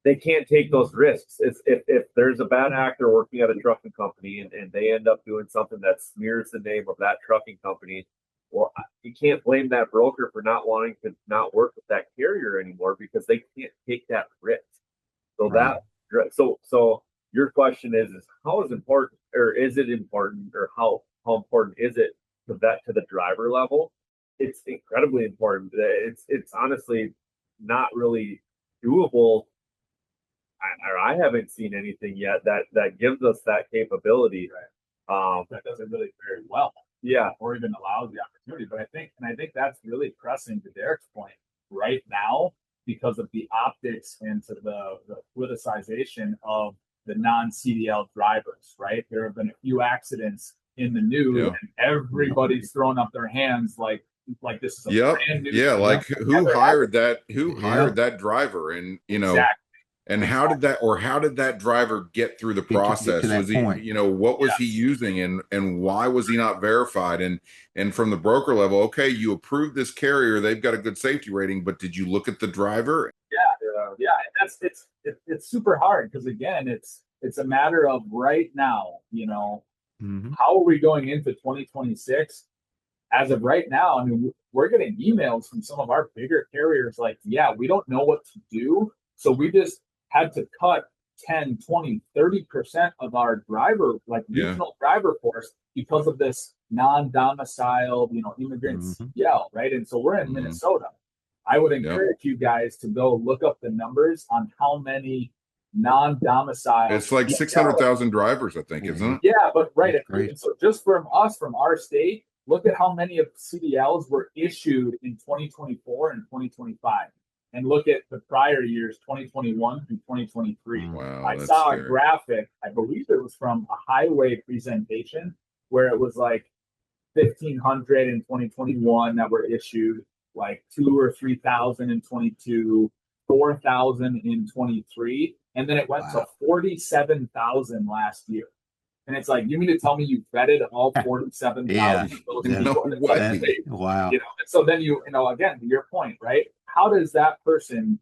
they can't take those risks. If there's a bad actor working at a trucking company and they end up doing something that smears the name of that trucking company, well, you can't blame that broker for not wanting to not work with that carrier anymore because they can't take that risk. So Right. so your question is how is important, or is it important, or how important is it to vet to the driver level? It's incredibly important. It's honestly not really doable. I haven't seen anything yet that gives us that capability. That does it really very well. Yeah, Or even allows the opportunity. But I think that's really pressing to Derek's point right now because of the optics and to the politicization of the non-CDL drivers, right? There have been a few accidents in the news Yeah. and everybody's throwing up their hands like this is a Yep. brand new Yeah. thing. Like who Never hired happened. that? Who Yeah. hired that driver? And Exactly. and how did that driver get through the Get to process? Was that he, point. what was he Yes. using and why was he not verified? And from the broker level, okay, you approved this carrier, they've got a good safety rating, but did you look at the driver? Yeah. And it's super hard because again, it's a matter of right now, how are we going into 2026? As of right now, I mean, we're getting emails from some of our bigger carriers like, yeah, we don't know what to do. So we just had to cut 10, 20, 30% of our driver, like regional driver force because of this non-domiciled, immigrants yell, right? And so we're in Minnesota. I would Yeah. encourage you guys to go look up the numbers on how many non-domiciled. It's like 600,000 drivers, I think, isn't it? Yeah, but right. That's crazy. So just from us, from our state, look at how many of CDLs were issued in 2024 and 2025. And look at the prior years, 2021 through 2023. Wow, I that's saw a scary. graphic, I believe it was from a highway presentation, where it was like 1,500 in 2021 that were issued, like 2 or 3,000 in 22, 4,000 in 23, and then it went to 47,000 last year. And it's like, you mean to tell me you vetted all 47,000 Yeah. of those That's- people? No It's like, way. hey, Wow. so then again, to your point, right? How does that person,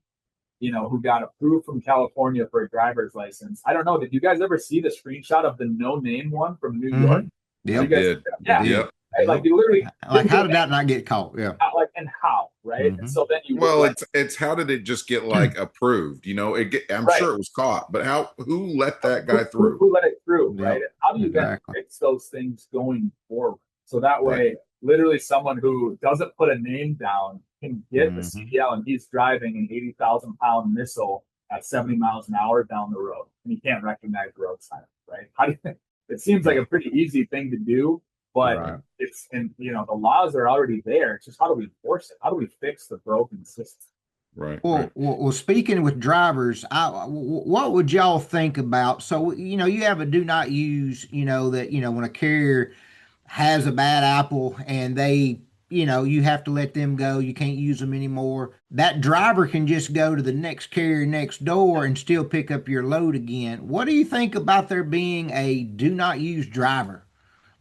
who got approved from California for a driver's license? I don't know. Did you guys ever see the screenshot of the no-name one from New York? Yep. I did. Yeah. Yep. Right? Like you literally Like, how did that not get caught? Yeah. and how, right? And so then you Well, like, it's how did it just get like approved? I'm right. sure it was caught, but who let that guy through? Who let it through, Yep. right? And how do you then Exactly. fix those things going forward? So that way, Right. literally someone who doesn't put a name down can get the CDL and he's driving an 80,000-pound missile at 70 miles an hour down the road and he can't recognize road signs, right? It seems like a pretty easy thing to do, but Right. it's, and the laws are already there. It's just how do we enforce it? How do we fix the broken system? Right, Well, right. speaking with drivers, what would y'all think about? So, you have a do not use, that, when a carrier has a bad apple and you have to let them go, you can't use them anymore. That driver can just go to the next carrier next door and still pick up your load again. What do you think about there being a do not use driver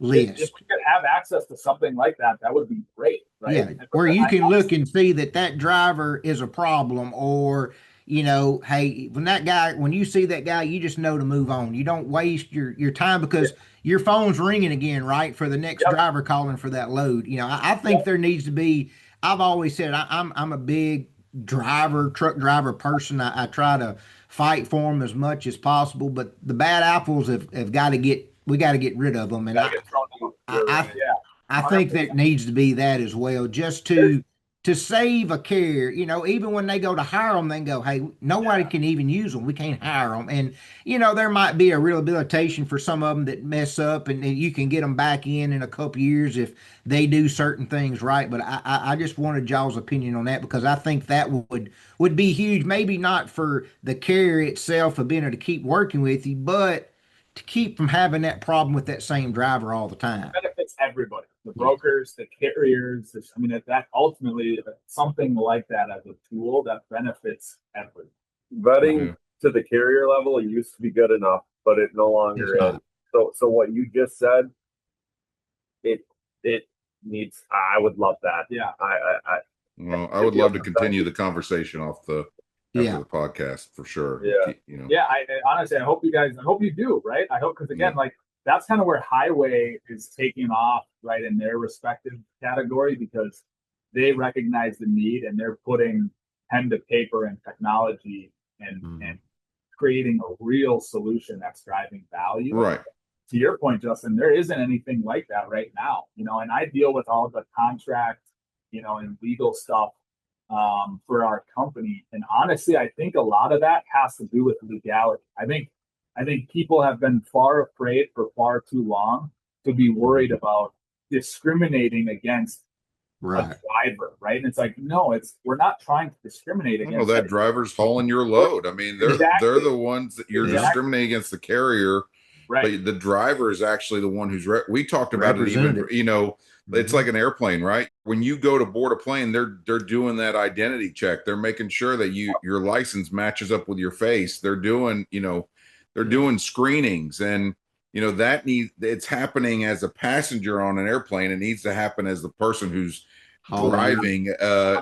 If list? we could have access to something like that, that would be great, right? Yeah, And where you I can look and see that that driver is a problem, or hey, when you see that guy, you just know to move on. You don't waste your time because your phone's ringing again, right, for the next Yep, driver calling for that load. I think yep, there needs to be. I've always said I'm a big truck driver person. I try to fight for them as much as possible, but the bad apples have got to get. We got to get rid of them, and gotta get thrown out. You're I right. Yeah, I think there 100%. needs to be that as well, just There's, to save a carrier. Even when they go to hire them, they go, "Hey, nobody yeah, can even use them. We can't hire them." And there might be a rehabilitation for some of them that mess up, and you can get them back in a couple years if they do certain things right. But I just wanted y'all's opinion on that because I think that would be huge. Maybe not for the carrier itself of being able to keep working with you, but to keep from having that problem with that same driver all the time. benefits everybody, the Yeah. brokers, the carriers. I mean, that ultimately something like that as a tool that benefits everybody. Vetting Yeah. to the carrier level used to be good enough, but it no It's longer is. not. So what you just said, it it needs. I would love that. Yeah. I Well, I to would be able love to to vet continue you. the conversation after Yeah. the podcast for sure. Yeah. Yeah, honestly, I hope you do, right? I hope, because Yeah. again, like that's kind of where highway is taking off, right, in their respective category, because they recognize the need and they're putting pen to paper and technology and Mhm. creating a real solution that's driving value. Right. To your point, Justin, there isn't anything like that right now, and I deal with all the contract, and legal stuff for our company. And honestly, I think a lot of that has to do with legality. I think people have been far afraid for far too long to be worried about discriminating against a Right. driver, right? And it's like, no, we're not trying to discriminate Well, against that it. driver's hauling your load. I mean, they're Exactly, the ones that you're Yeah. discriminating against the carrier, right. but the driver is actually the one who's we talked about it even, Representative. it's Hmm. like an airplane, right? When you go to board a plane, they're doing that identity check. They're making sure that your license matches up with your face. They're doing, they're Yeah. doing screenings, and it's happening as a passenger on an airplane. It needs to happen as the person who's Hauling your. driving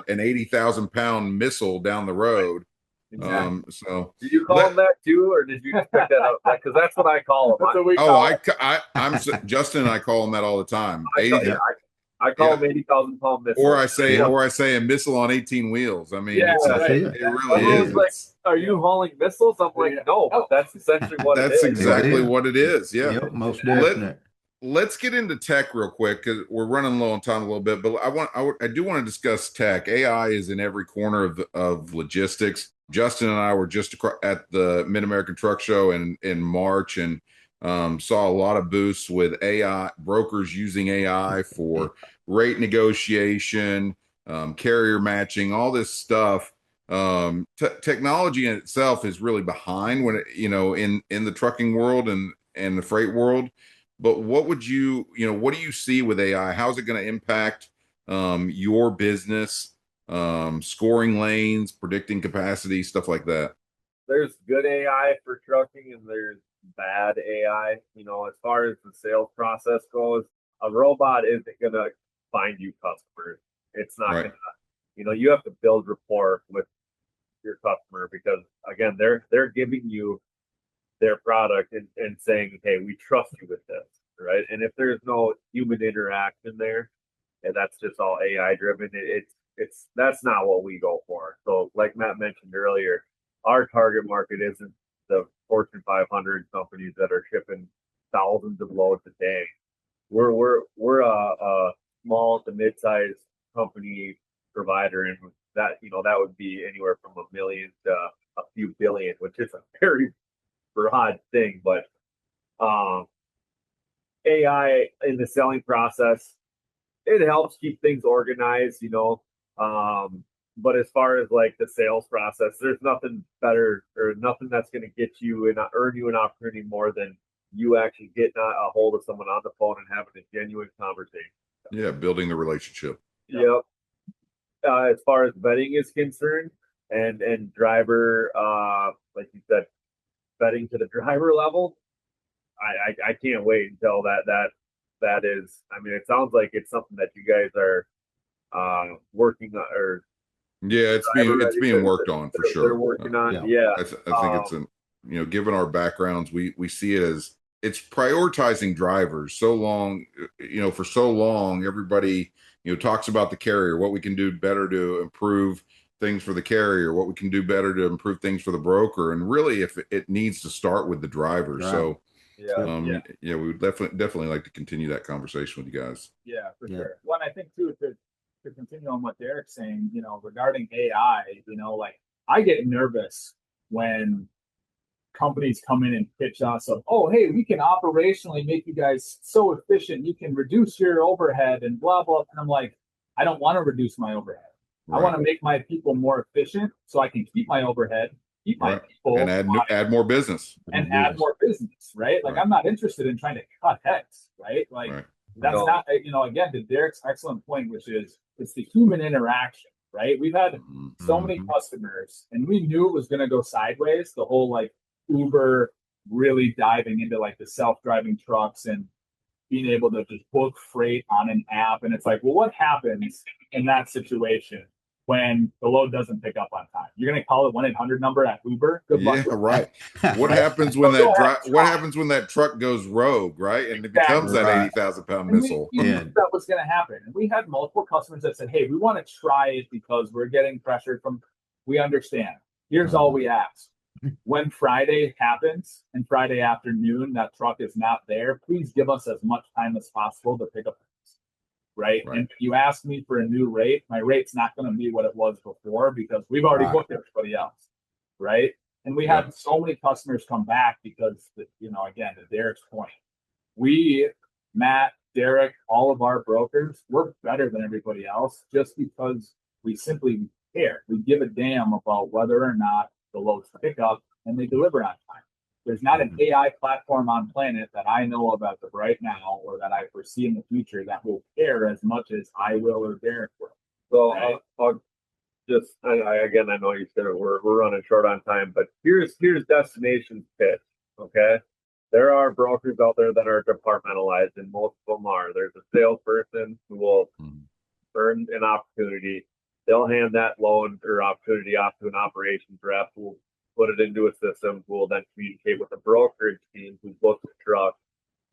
an 80,000-pound missile down the road. Exactly. So Did you call let them that too, or did you just pick that up? Because that's what I call them. That's what we oh call I it. I I'm Justin and I call them that all the time. I call, 80, yeah, Yeah. I call yeah. them 80,000 pound Or missiles. I say Yeah. or I say a missile on 18 wheels. I mean, Yeah, That's right. it. it Exactly. really Everyone's is. like, It's "Are you hauling missiles?" I'm like, Yeah. "No," but that's essentially what it That's is. It exactly is. what it is. Yeah. Yep. Most Let definite. let's get into tech real quick because we're running low on time a little bit, but I do want to discuss tech. AI is in every corner of logistics. Justin and I were just at the Mid American Truck Show in March and saw a lot of boosts with AI brokers using AI for rate negotiation, carrier matching, all this stuff. Technology in itself is really behind when it, in the trucking world and the freight world. But what do you see with AI? How's it going to impact your business, scoring lanes, predicting capacity, stuff like that? There's good AI for trucking and there's bad AI. As far as the sales process goes, a robot isn't gonna find you customers. It's not Right. gonna. You have to build rapport with your customer because again, they're giving you their product and saying, "Hey, we trust you with this," right? And if there's no human interaction there, and that's just all AI driven, it's that's not what we go for. So, like Matt mentioned earlier, our target market isn't the Fortune 500 companies that are shipping thousands of loads a day. We're a small to mid-sized company provider, and that would be anywhere from a million to a few billion, which is a very broad thing, but um, AI in the selling process, it helps keep things organized, but as far as like the sales process, there's nothing better or nothing that's going to get you and earn you an opportunity more than you actually getting a hold of someone on the phone and having a genuine conversation. Yeah, building the relationship. Yep. As far as vetting is concerned, and driver, like you said, vetting to the driver level, I can't wait until that is. I mean, it sounds like it's something that you guys are working on, or Yeah, it's being worked on for they're sure. working on. Yeah. I think it's a, given our backgrounds, we see it as it's prioritizing drivers. So long, for so long, everybody, talks about the carrier, what we can do better to improve things for the carrier, what we can do better to improve things for the broker. And really, if it needs to start with the driver. Right. So, Yeah. we would definitely like to continue that conversation with you guys. Yeah, for sure. One, I think too, to continue on what Derek's saying, regarding AI, like I get nervous when companies come in and pitch us of, oh, hey, we can operationally make you guys so efficient, you can reduce your overhead and blah, blah. And I'm like, I don't want to reduce my overhead. Right. I want to make my people more efficient so I can keep my overhead, keep my people, and add more business. Add more business, right? Like I'm not interested in trying to cut heads, right? Like that's not, again, to Derek's excellent point, which is it's the human interaction, right? We've had so many customers and we knew it was going to go sideways, the whole like Uber really diving into like the self-driving trucks and being able to just book freight on an app. And it's like, well, what happens in that situation when the load doesn't pick up on time? You're going to call the 1-800 number at Uber? Good luck. Yeah, right. What happens when what happens when that truck goes rogue, right? And it becomes that 80,000-pound missile. We knew that was going to happen. And we had multiple customers that said, hey, we want to try it because we're getting pressured we understand. Here's all we ask. When Friday happens and Friday afternoon, that truck is not there, please give us as much time as possible to pick up things, right? And if you ask me for a new rate, my rate's not going to be what it was before because we've already booked everybody else, right? And we had so many customers come back because, again, to Derek's point, Matt, Derek, all of our brokers, we're better than everybody else just because we simply care. We give a damn about whether or not the loads pick up and they deliver on time. There's not an AI platform on planet that I know of as of right now or that I foresee in the future that will care as much as I will or Derek will. So I'll just, again, I know you said it, we're running short on time, but here's Destination's pitch, okay? There are brokers out there that are departmentalized, and most of them are. There's a salesperson who will earn an opportunity. They'll hand that loan or opportunity off to an operations rep who will put it into a system, who will then communicate with the brokerage team who books the truck,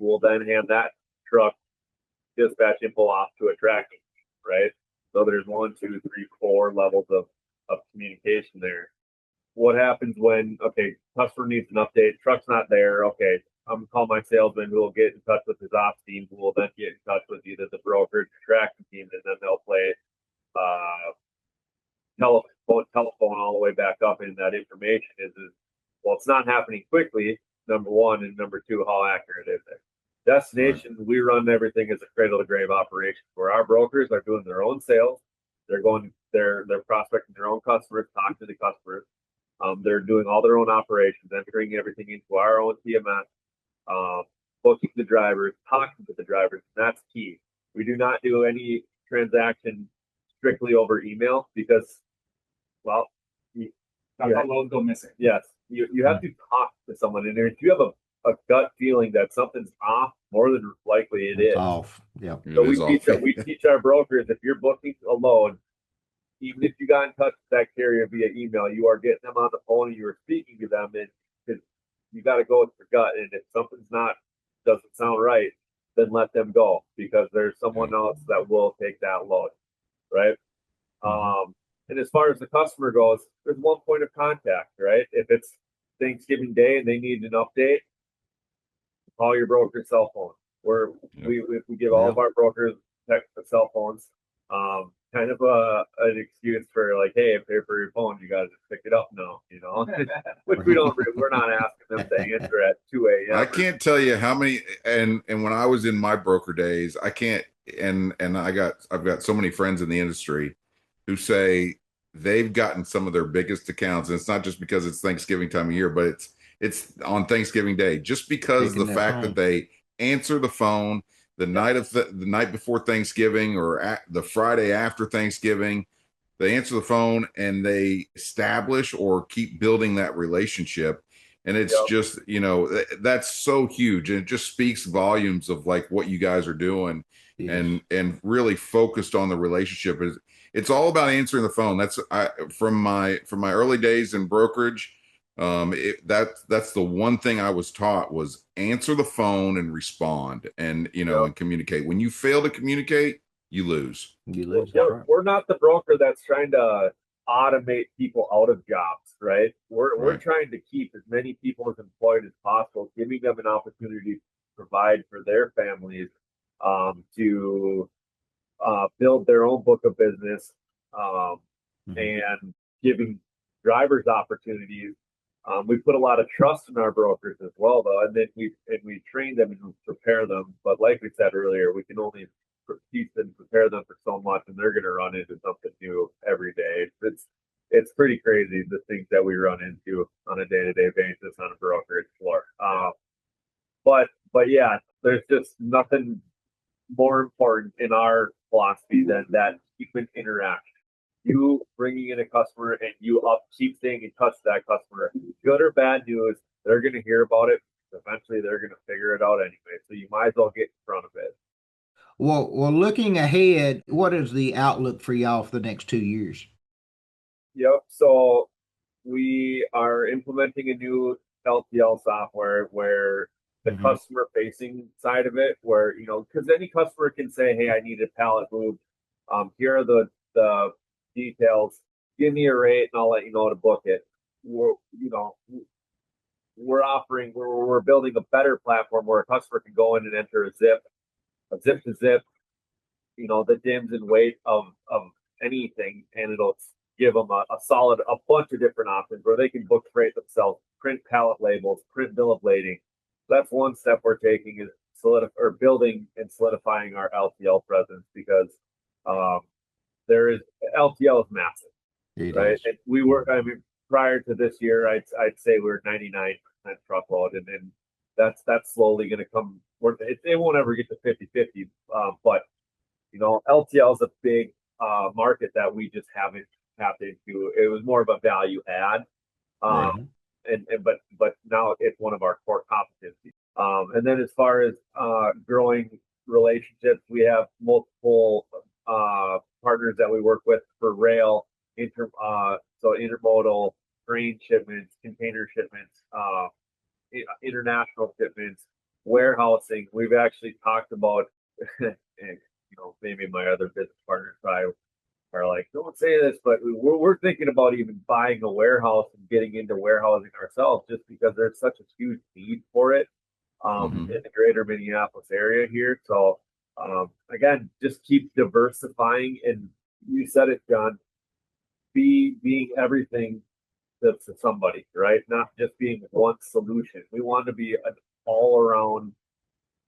who will then hand that truck dispatch info off to a tracking, right? So there's 1, 2, 3, 4 levels of communication there. What happens when, customer needs an update, truck's not there, I'm going to call my salesman who will get in touch with his ops team, who will then get in touch with either the brokerage or tracking team, and then they'll play telephone all the way back up, and that information is well, it's not happening quickly, number one, and number two, how accurate is it? Destination, we run everything as a cradle-to-grave operation where our brokers are doing their own sales. They're prospecting their own customers, talking to the customers. They're doing all their own operations, entering everything into our own TMS, booking the drivers, talking to the drivers, and that's key. We do not do any transaction strictly over email because, well, loads go missing. Yes, you have to talk to someone, and if you have a gut feeling that something's off, more than likely it's off. Yeah. So we teach our brokers, if you're booking a load, even if you got in touch with that carrier via email, you are getting them on the phone and you are speaking to them, and because you got to go with your gut, and if something's doesn't sound right, then let them go because there's someone else that will take that load, right? And as far as the customer goes, there's one point of contact, right? If it's Thanksgiving Day and they need an update, call your broker's cell phone. We give all of our brokers cell phones. kind of an excuse for like, hey, pay for your phone, you got to just pick it up now, which we're not asking them to answer at 2 I a.m. can't tell you how many, and when I was in my broker days, I can't, and I've got so many friends in the industry who say they've gotten some of their biggest accounts, and it's not just because it's Thanksgiving time of year, but it's on Thanksgiving Day, just because Picking the that fact that phone. they answer the phone the Yep. night of the night before Thanksgiving or the Friday after Thanksgiving. They answer the phone and they establish or keep building that relationship. And it's Yep. just, that's so huge. And it just speaks volumes of like what you guys are doing Yes. and really focused on the relationship. It's all about answering the phone. From my early days in brokerage. That's the one thing I was taught was answer the phone and respond and Yep. communicate. When you fail to communicate, you lose. You We're, lose. That's we're, right. we're not the broker that's trying to automate people out of jobs, right? We're Right. trying to keep as many people as employed as possible, giving them an opportunity to provide for their families, to build their own book of business, Mhm. and giving drivers opportunities. We put a lot of trust in our brokers as well, though, and then we train them and prepare them. But like we said earlier, we can only teach them, prepare them for so much, and they're going to run into something new every day. It's pretty crazy the things that we run into on a day-to-day basis on a brokerage floor. But yeah, there's just nothing more important in our philosophy than that human interaction. You bringing in a customer and you keep staying in touch with that customer, good or bad news, they're going to hear about it. Eventually, they're going to figure it out anyway. So you might as well get in front of it. Well, looking ahead, what is the outlook for y'all for the next 2 years? Yep. So we are implementing a new LTL software where the Hmm. customer facing side of it, where, because any customer can say, hey, I need a pallet moved. Here are the details. Give me a rate and I'll let you know to book it. We're, you know, we're building a better platform where a customer can go in and enter a zip to zip, the dims and weight of anything, and it'll give them a bunch of different options where they can book freight themselves, print pallet labels, print bill of lading. That's one step we're taking is building and solidifying our LTL presence because um, there is LTL is massive, It right? is. And I mean, prior to this year, I'd say we were 99% truckload, and that's slowly going to come. It won't ever get to 50-50, but LTL is a big market that we just haven't tapped into. It was more of a value add, Right. but now it's one of our core competencies. And then as far as growing relationships, we have multiple partners that we work with for rail, so intermodal, grain shipments, container shipments, international shipments, warehousing. We've actually talked about, and maybe my other business partners probably are like, don't say this, but we're thinking about even buying a warehouse and getting into warehousing ourselves just because there's such a huge need for it Mhm. in the greater Minneapolis area here. So again, just keep diversifying. And you said it, John, being everything to somebody, right? Not just being one solution. We want to be an all around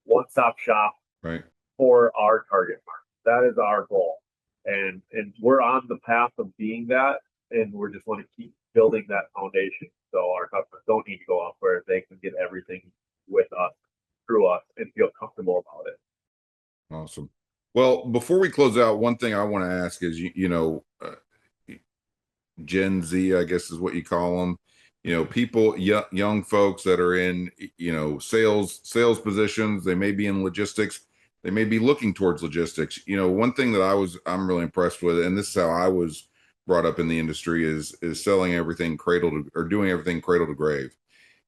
one stop shop Right. for our target market. That is our goal. And we're on the path of being that, and we're just want to keep building that foundation so our customers don't need to go elsewhere. They can get everything with us, through us, and feel comfortable about it. Awesome. Well, before we close out, one thing I want to ask is, Gen Z, I guess is what you call them. People, young folks that are in, sales positions. They may be in logistics. They may be looking towards logistics. One thing that I'm really impressed with, and this is how I was brought up in the industry, is selling everything cradle to, or doing everything cradle to grave.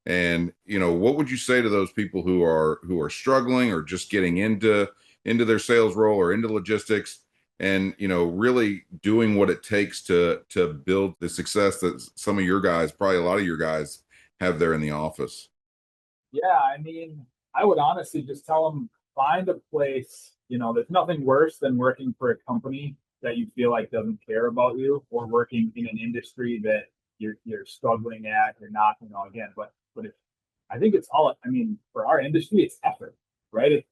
And what would you say to those people who are struggling or just getting into their sales role or into logistics and really doing what it takes to build the success that some of your guys, probably a lot of your guys, have there in the office? Yeah, I mean, I would honestly just tell them find a place. There's nothing worse than working for a company that you feel like doesn't care about you, or working in an industry that you're struggling at, you're not, again, but if, I think it's all, I mean, for our industry, it's effort, right?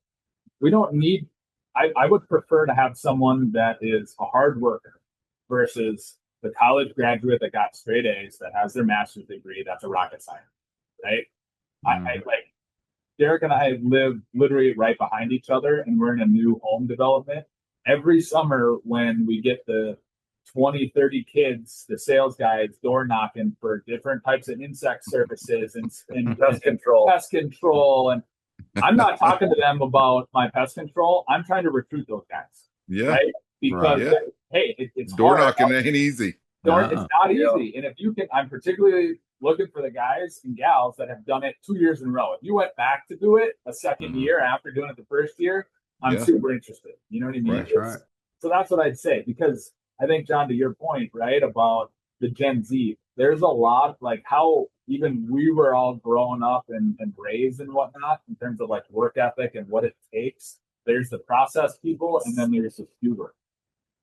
We don't need, I would prefer to have someone that is a hard worker versus the college graduate that got straight A's, that has their master's degree, that's a rocket scientist, right? I like, Derek and I live literally right behind each other, and we're in a new home development. Every summer when we get the 20, 30 kids, the sales guys door knocking for different types of insect services and pest control. And I'm not talking to them about my pest control. I'm trying to recruit those guys. Yeah. Right? Because, yeah. hey, it's door hard. knocking ain't easy. It's not easy. And if you can, I'm particularly looking for the guys and gals that have done it 2 years in a row. If you went back to do it a second year after doing it the first year, I'm super interested. You know what I mean? Right. Right. So that's what I'd say, because I think, John, to your point, right, about the Gen Z, there's a lot, like how even we were all growing up and raised and whatnot in terms of like work ethic and what it takes. There's the process people, and then there's the doer.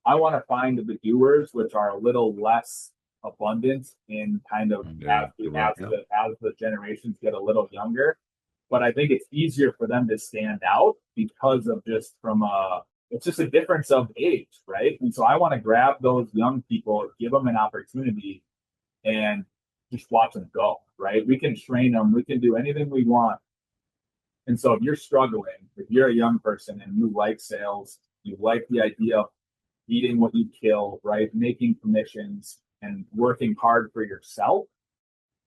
I want to find the doers, which are a little less abundant in kind of as the generations get a little younger. But I think it's easier for them to stand out because of just it's just a difference of age, right? And so I want to grab those young people, give them an opportunity, and just watch them go, right? We can train them, we can do anything we want. And so if you're struggling, if you're a young person and you like sales, you like the idea of eating what you kill, right? Making commissions and working hard for yourself,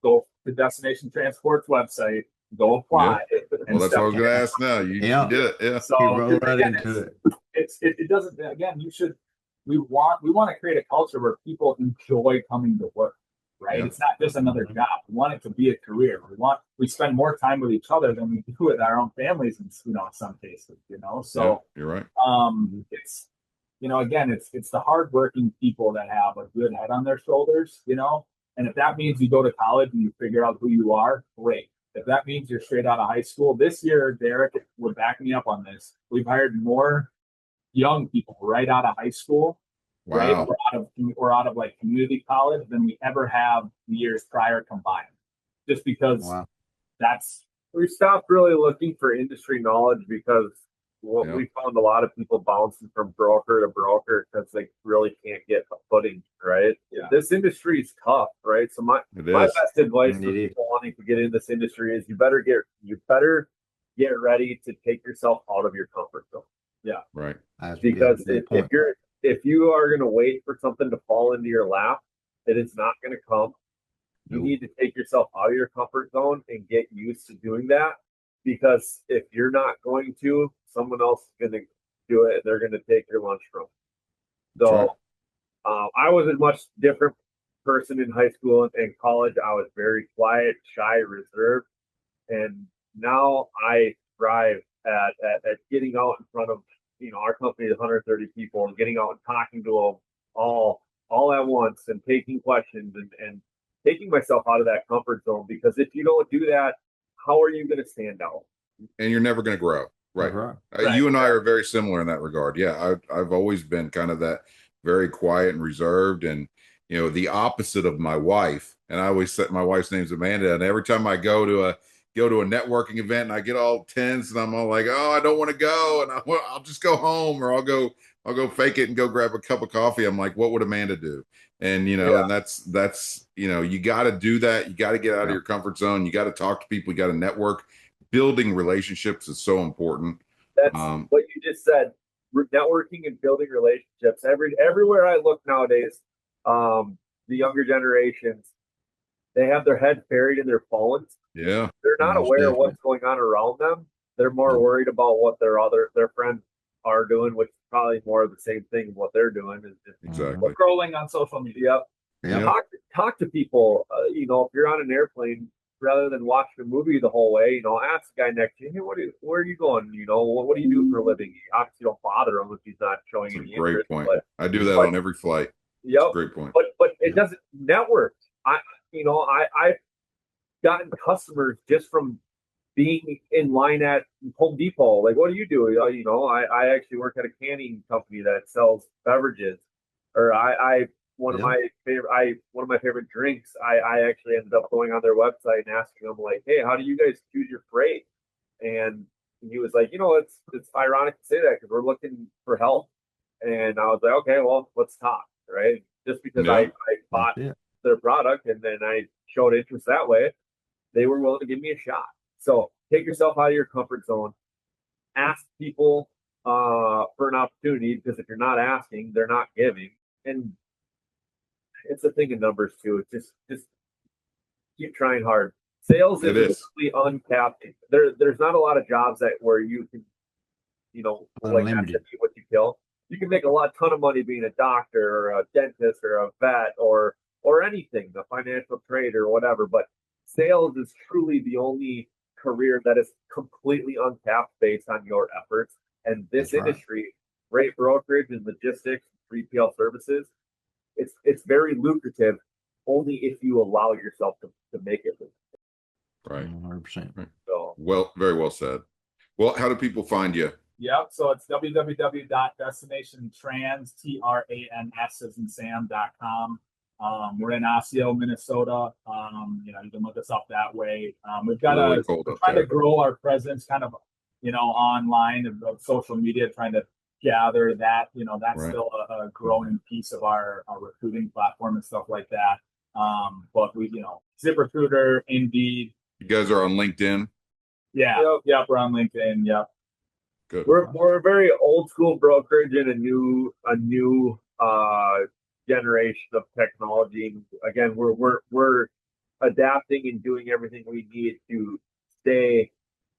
go to Destination Transport's website, go apply. Well, that's what I was going to ask now. You did it. Yeah. So roll right into it. It doesn't, again, we want to create a culture where people enjoy coming to work, right? Yeah. It's not just another job. We want it to be a career. We spend more time with each other than we do with our own families, in some cases, so yeah, you're right. It's, again, it's the hardworking people that have a good head on their shoulders, and if that means you go to college and you figure out who you are, great. If that means you're straight out of high school, this year, Derek would back me up on this. We've hired more young people right out of high school, right? Or out of like community college than we ever have the years prior combined. Just because we stopped really looking for industry knowledge because we found a lot of people bouncing from broker to broker because they really can't get a footing, right? Yeah. This industry is tough, right? So my best advice for people wanting to get in this industry is you better get ready to take yourself out of your comfort zone. Yeah. Right. Because if you are going to wait for something to fall into your lap, it is not going to come. You need to take yourself out of your comfort zone and get used to doing that. Because if you're not going to, someone else is going to do it, and they're going to take your lunch from you. So I was a much different person in high school and college. I was very quiet, shy, reserved. And now I thrive at getting out in front of, our company is 130 people, and getting out and talking to them all at once and taking questions and taking myself out of that comfort zone. Because if you don't do that, how are you going to stand out? And you're never going to grow. Right. You and I are very similar in that regard. Yeah. I've always been kind of that very quiet and reserved, and, the opposite of my wife. And I always said my wife's name's Amanda. And every time I go to a networking event and I get all tense and I'm all like, oh, I don't want to go. And I'll just go home, or I'll go fake it and go grab a cup of coffee. I'm like, what would Amanda do? And, and that's, you got to do that. You got to get out of your comfort zone. You got to talk to people. You got to network. Building relationships is so important. That's what you just said. Networking and building relationships. Everywhere I look nowadays, the younger generations, they have their head buried in their phones. Yeah. They're not aware of what's going on around them. They're more worried about what their friends are doing, which is probably more of the same thing. What they're doing is just scrolling on social media. Yeah. Talk to people. If you're on an airplane, rather than watching a movie the whole way, ask the guy next to you, hey, where are you going? What do you do for a living? You obviously don't bother him if he's not showing any interest. Great point. I do that on every flight. Yep. Great point. But it doesn't network. I've gotten customers just from being in line at Home Depot. Like, what do you do? I actually work at a canning company that sells beverages. or I one of Yeah. my favorite drinks. I actually ended up going on their website and asking them like, hey, how do you guys choose your freight? And he was like, it's ironic to say that because we're looking for help. And I was like, okay, well, let's talk, right? Just because Yeah. I bought Yeah. their product and then I showed interest that way, they were willing to give me a shot. So take yourself out of your comfort zone. Ask people for an opportunity because if you're not asking, they're not giving. And it's a thing of numbers too. Just keep trying hard. Sales It is is. literally uncapped. There's not a lot of jobs that where you can, like I said, Unlimited. what you kill. You can make a ton of money being a doctor or a dentist or a vet or anything, a financial trader or whatever. But sales is truly the only career that is completely uncapped based on your efforts. And this That's right. industry, freight brokerage and logistics, 3PL services, it's very lucrative only if you allow yourself to make it lucrative. Right. 100%. Right. So Well, very well said. Well, how do people find you? Yep. So it's www.destinationtrans, TRANS as in Sam.com. We're in Osseo, Minnesota. You can look us up that way. We've got Really cold we're up trying there. to grow our presence kind of, online of social media, trying to gather that, that's Right. still a growing piece of our recruiting platform and stuff like that. But we, ZipRecruiter, Indeed. You guys are on LinkedIn. Yeah. Yep. We're on LinkedIn. Yep. Good. we're a very old school brokerage in a new generation of technology. Again, we're adapting and doing everything we need to stay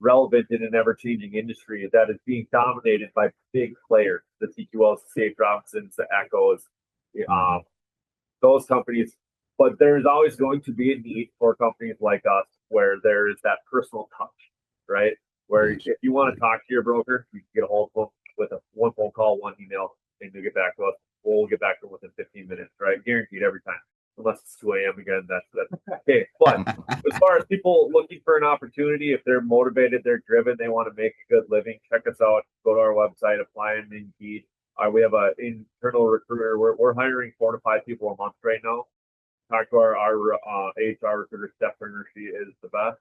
relevant in an ever changing industry that is being dominated by big players, the TQLs, the C.H. Robinsons, the Echoes, those companies. But there's always going to be a need for companies like us where there is that personal touch, right? Where Yes. if you want to talk to your broker, you can get a hold of them with one phone call, one email, and they'll get back to us. We'll get back to them within 15 minutes, right? Guaranteed every time. Unless it's 2 a.m. again, that's okay. But as far as people looking for an opportunity, if they're motivated, they're driven, they want to make a good living, check us out. Go to our website, apply on Indeed. We have an internal recruiter. We're hiring 4 to 5 people a month right now. Talk to our HR recruiter, Steph Turner. She is the best.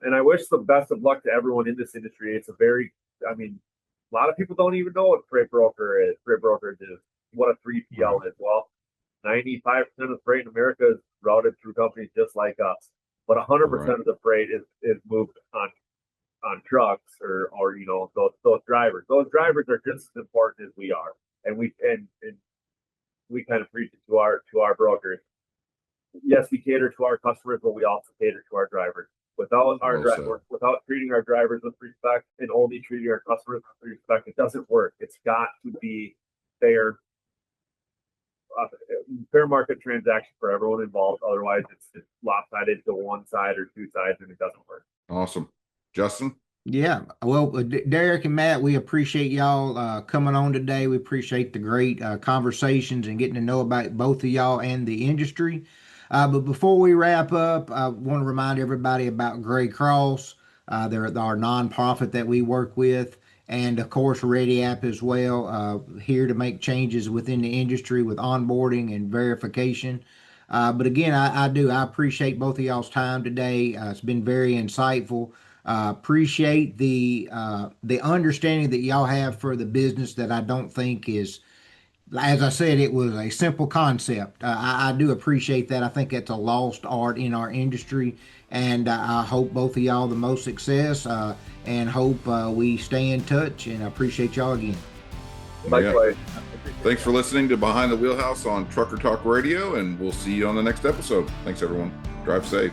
And I wish the best of luck to everyone in this industry. It's a lot of people don't even know what freight brokerage is, what a 3PL is. Well, 95% of freight in America is routed through companies just like us, but 100% of the freight is moved on trucks or those drivers. Those drivers are just as important as we are, and we kind of preach it to our brokers. Yes, we cater to our customers, but we also cater to our drivers. Without treating our drivers with respect and only treating our customers with respect, it doesn't work. It's got to be fair market transaction for everyone involved. Otherwise, it's lopsided to one side or two sides, and it doesn't work. Awesome. Justin? Yeah. Well, Derek and Matt, we appreciate y'all coming on today. We appreciate the great conversations and getting to know about both of y'all and the industry. But before we wrap up, I want to remind everybody about Gray Cross. They're our nonprofit that we work with, and of course, Ready App as well. Here to make changes within the industry with onboarding and verification. But again, I appreciate both of y'all's time today. It's been very insightful. Appreciate the understanding that y'all have for the business that I don't think is, as I said, it was a simple concept. I do appreciate that. I think it's a lost art in our industry, and I hope both of y'all the most success, and hope we stay in touch, and I appreciate y'all again. Likewise. Thanks for listening to Behind the Wheelhouse on Trucker Talk Radio, and we'll see you on the next episode. Thanks, everyone. Drive safe.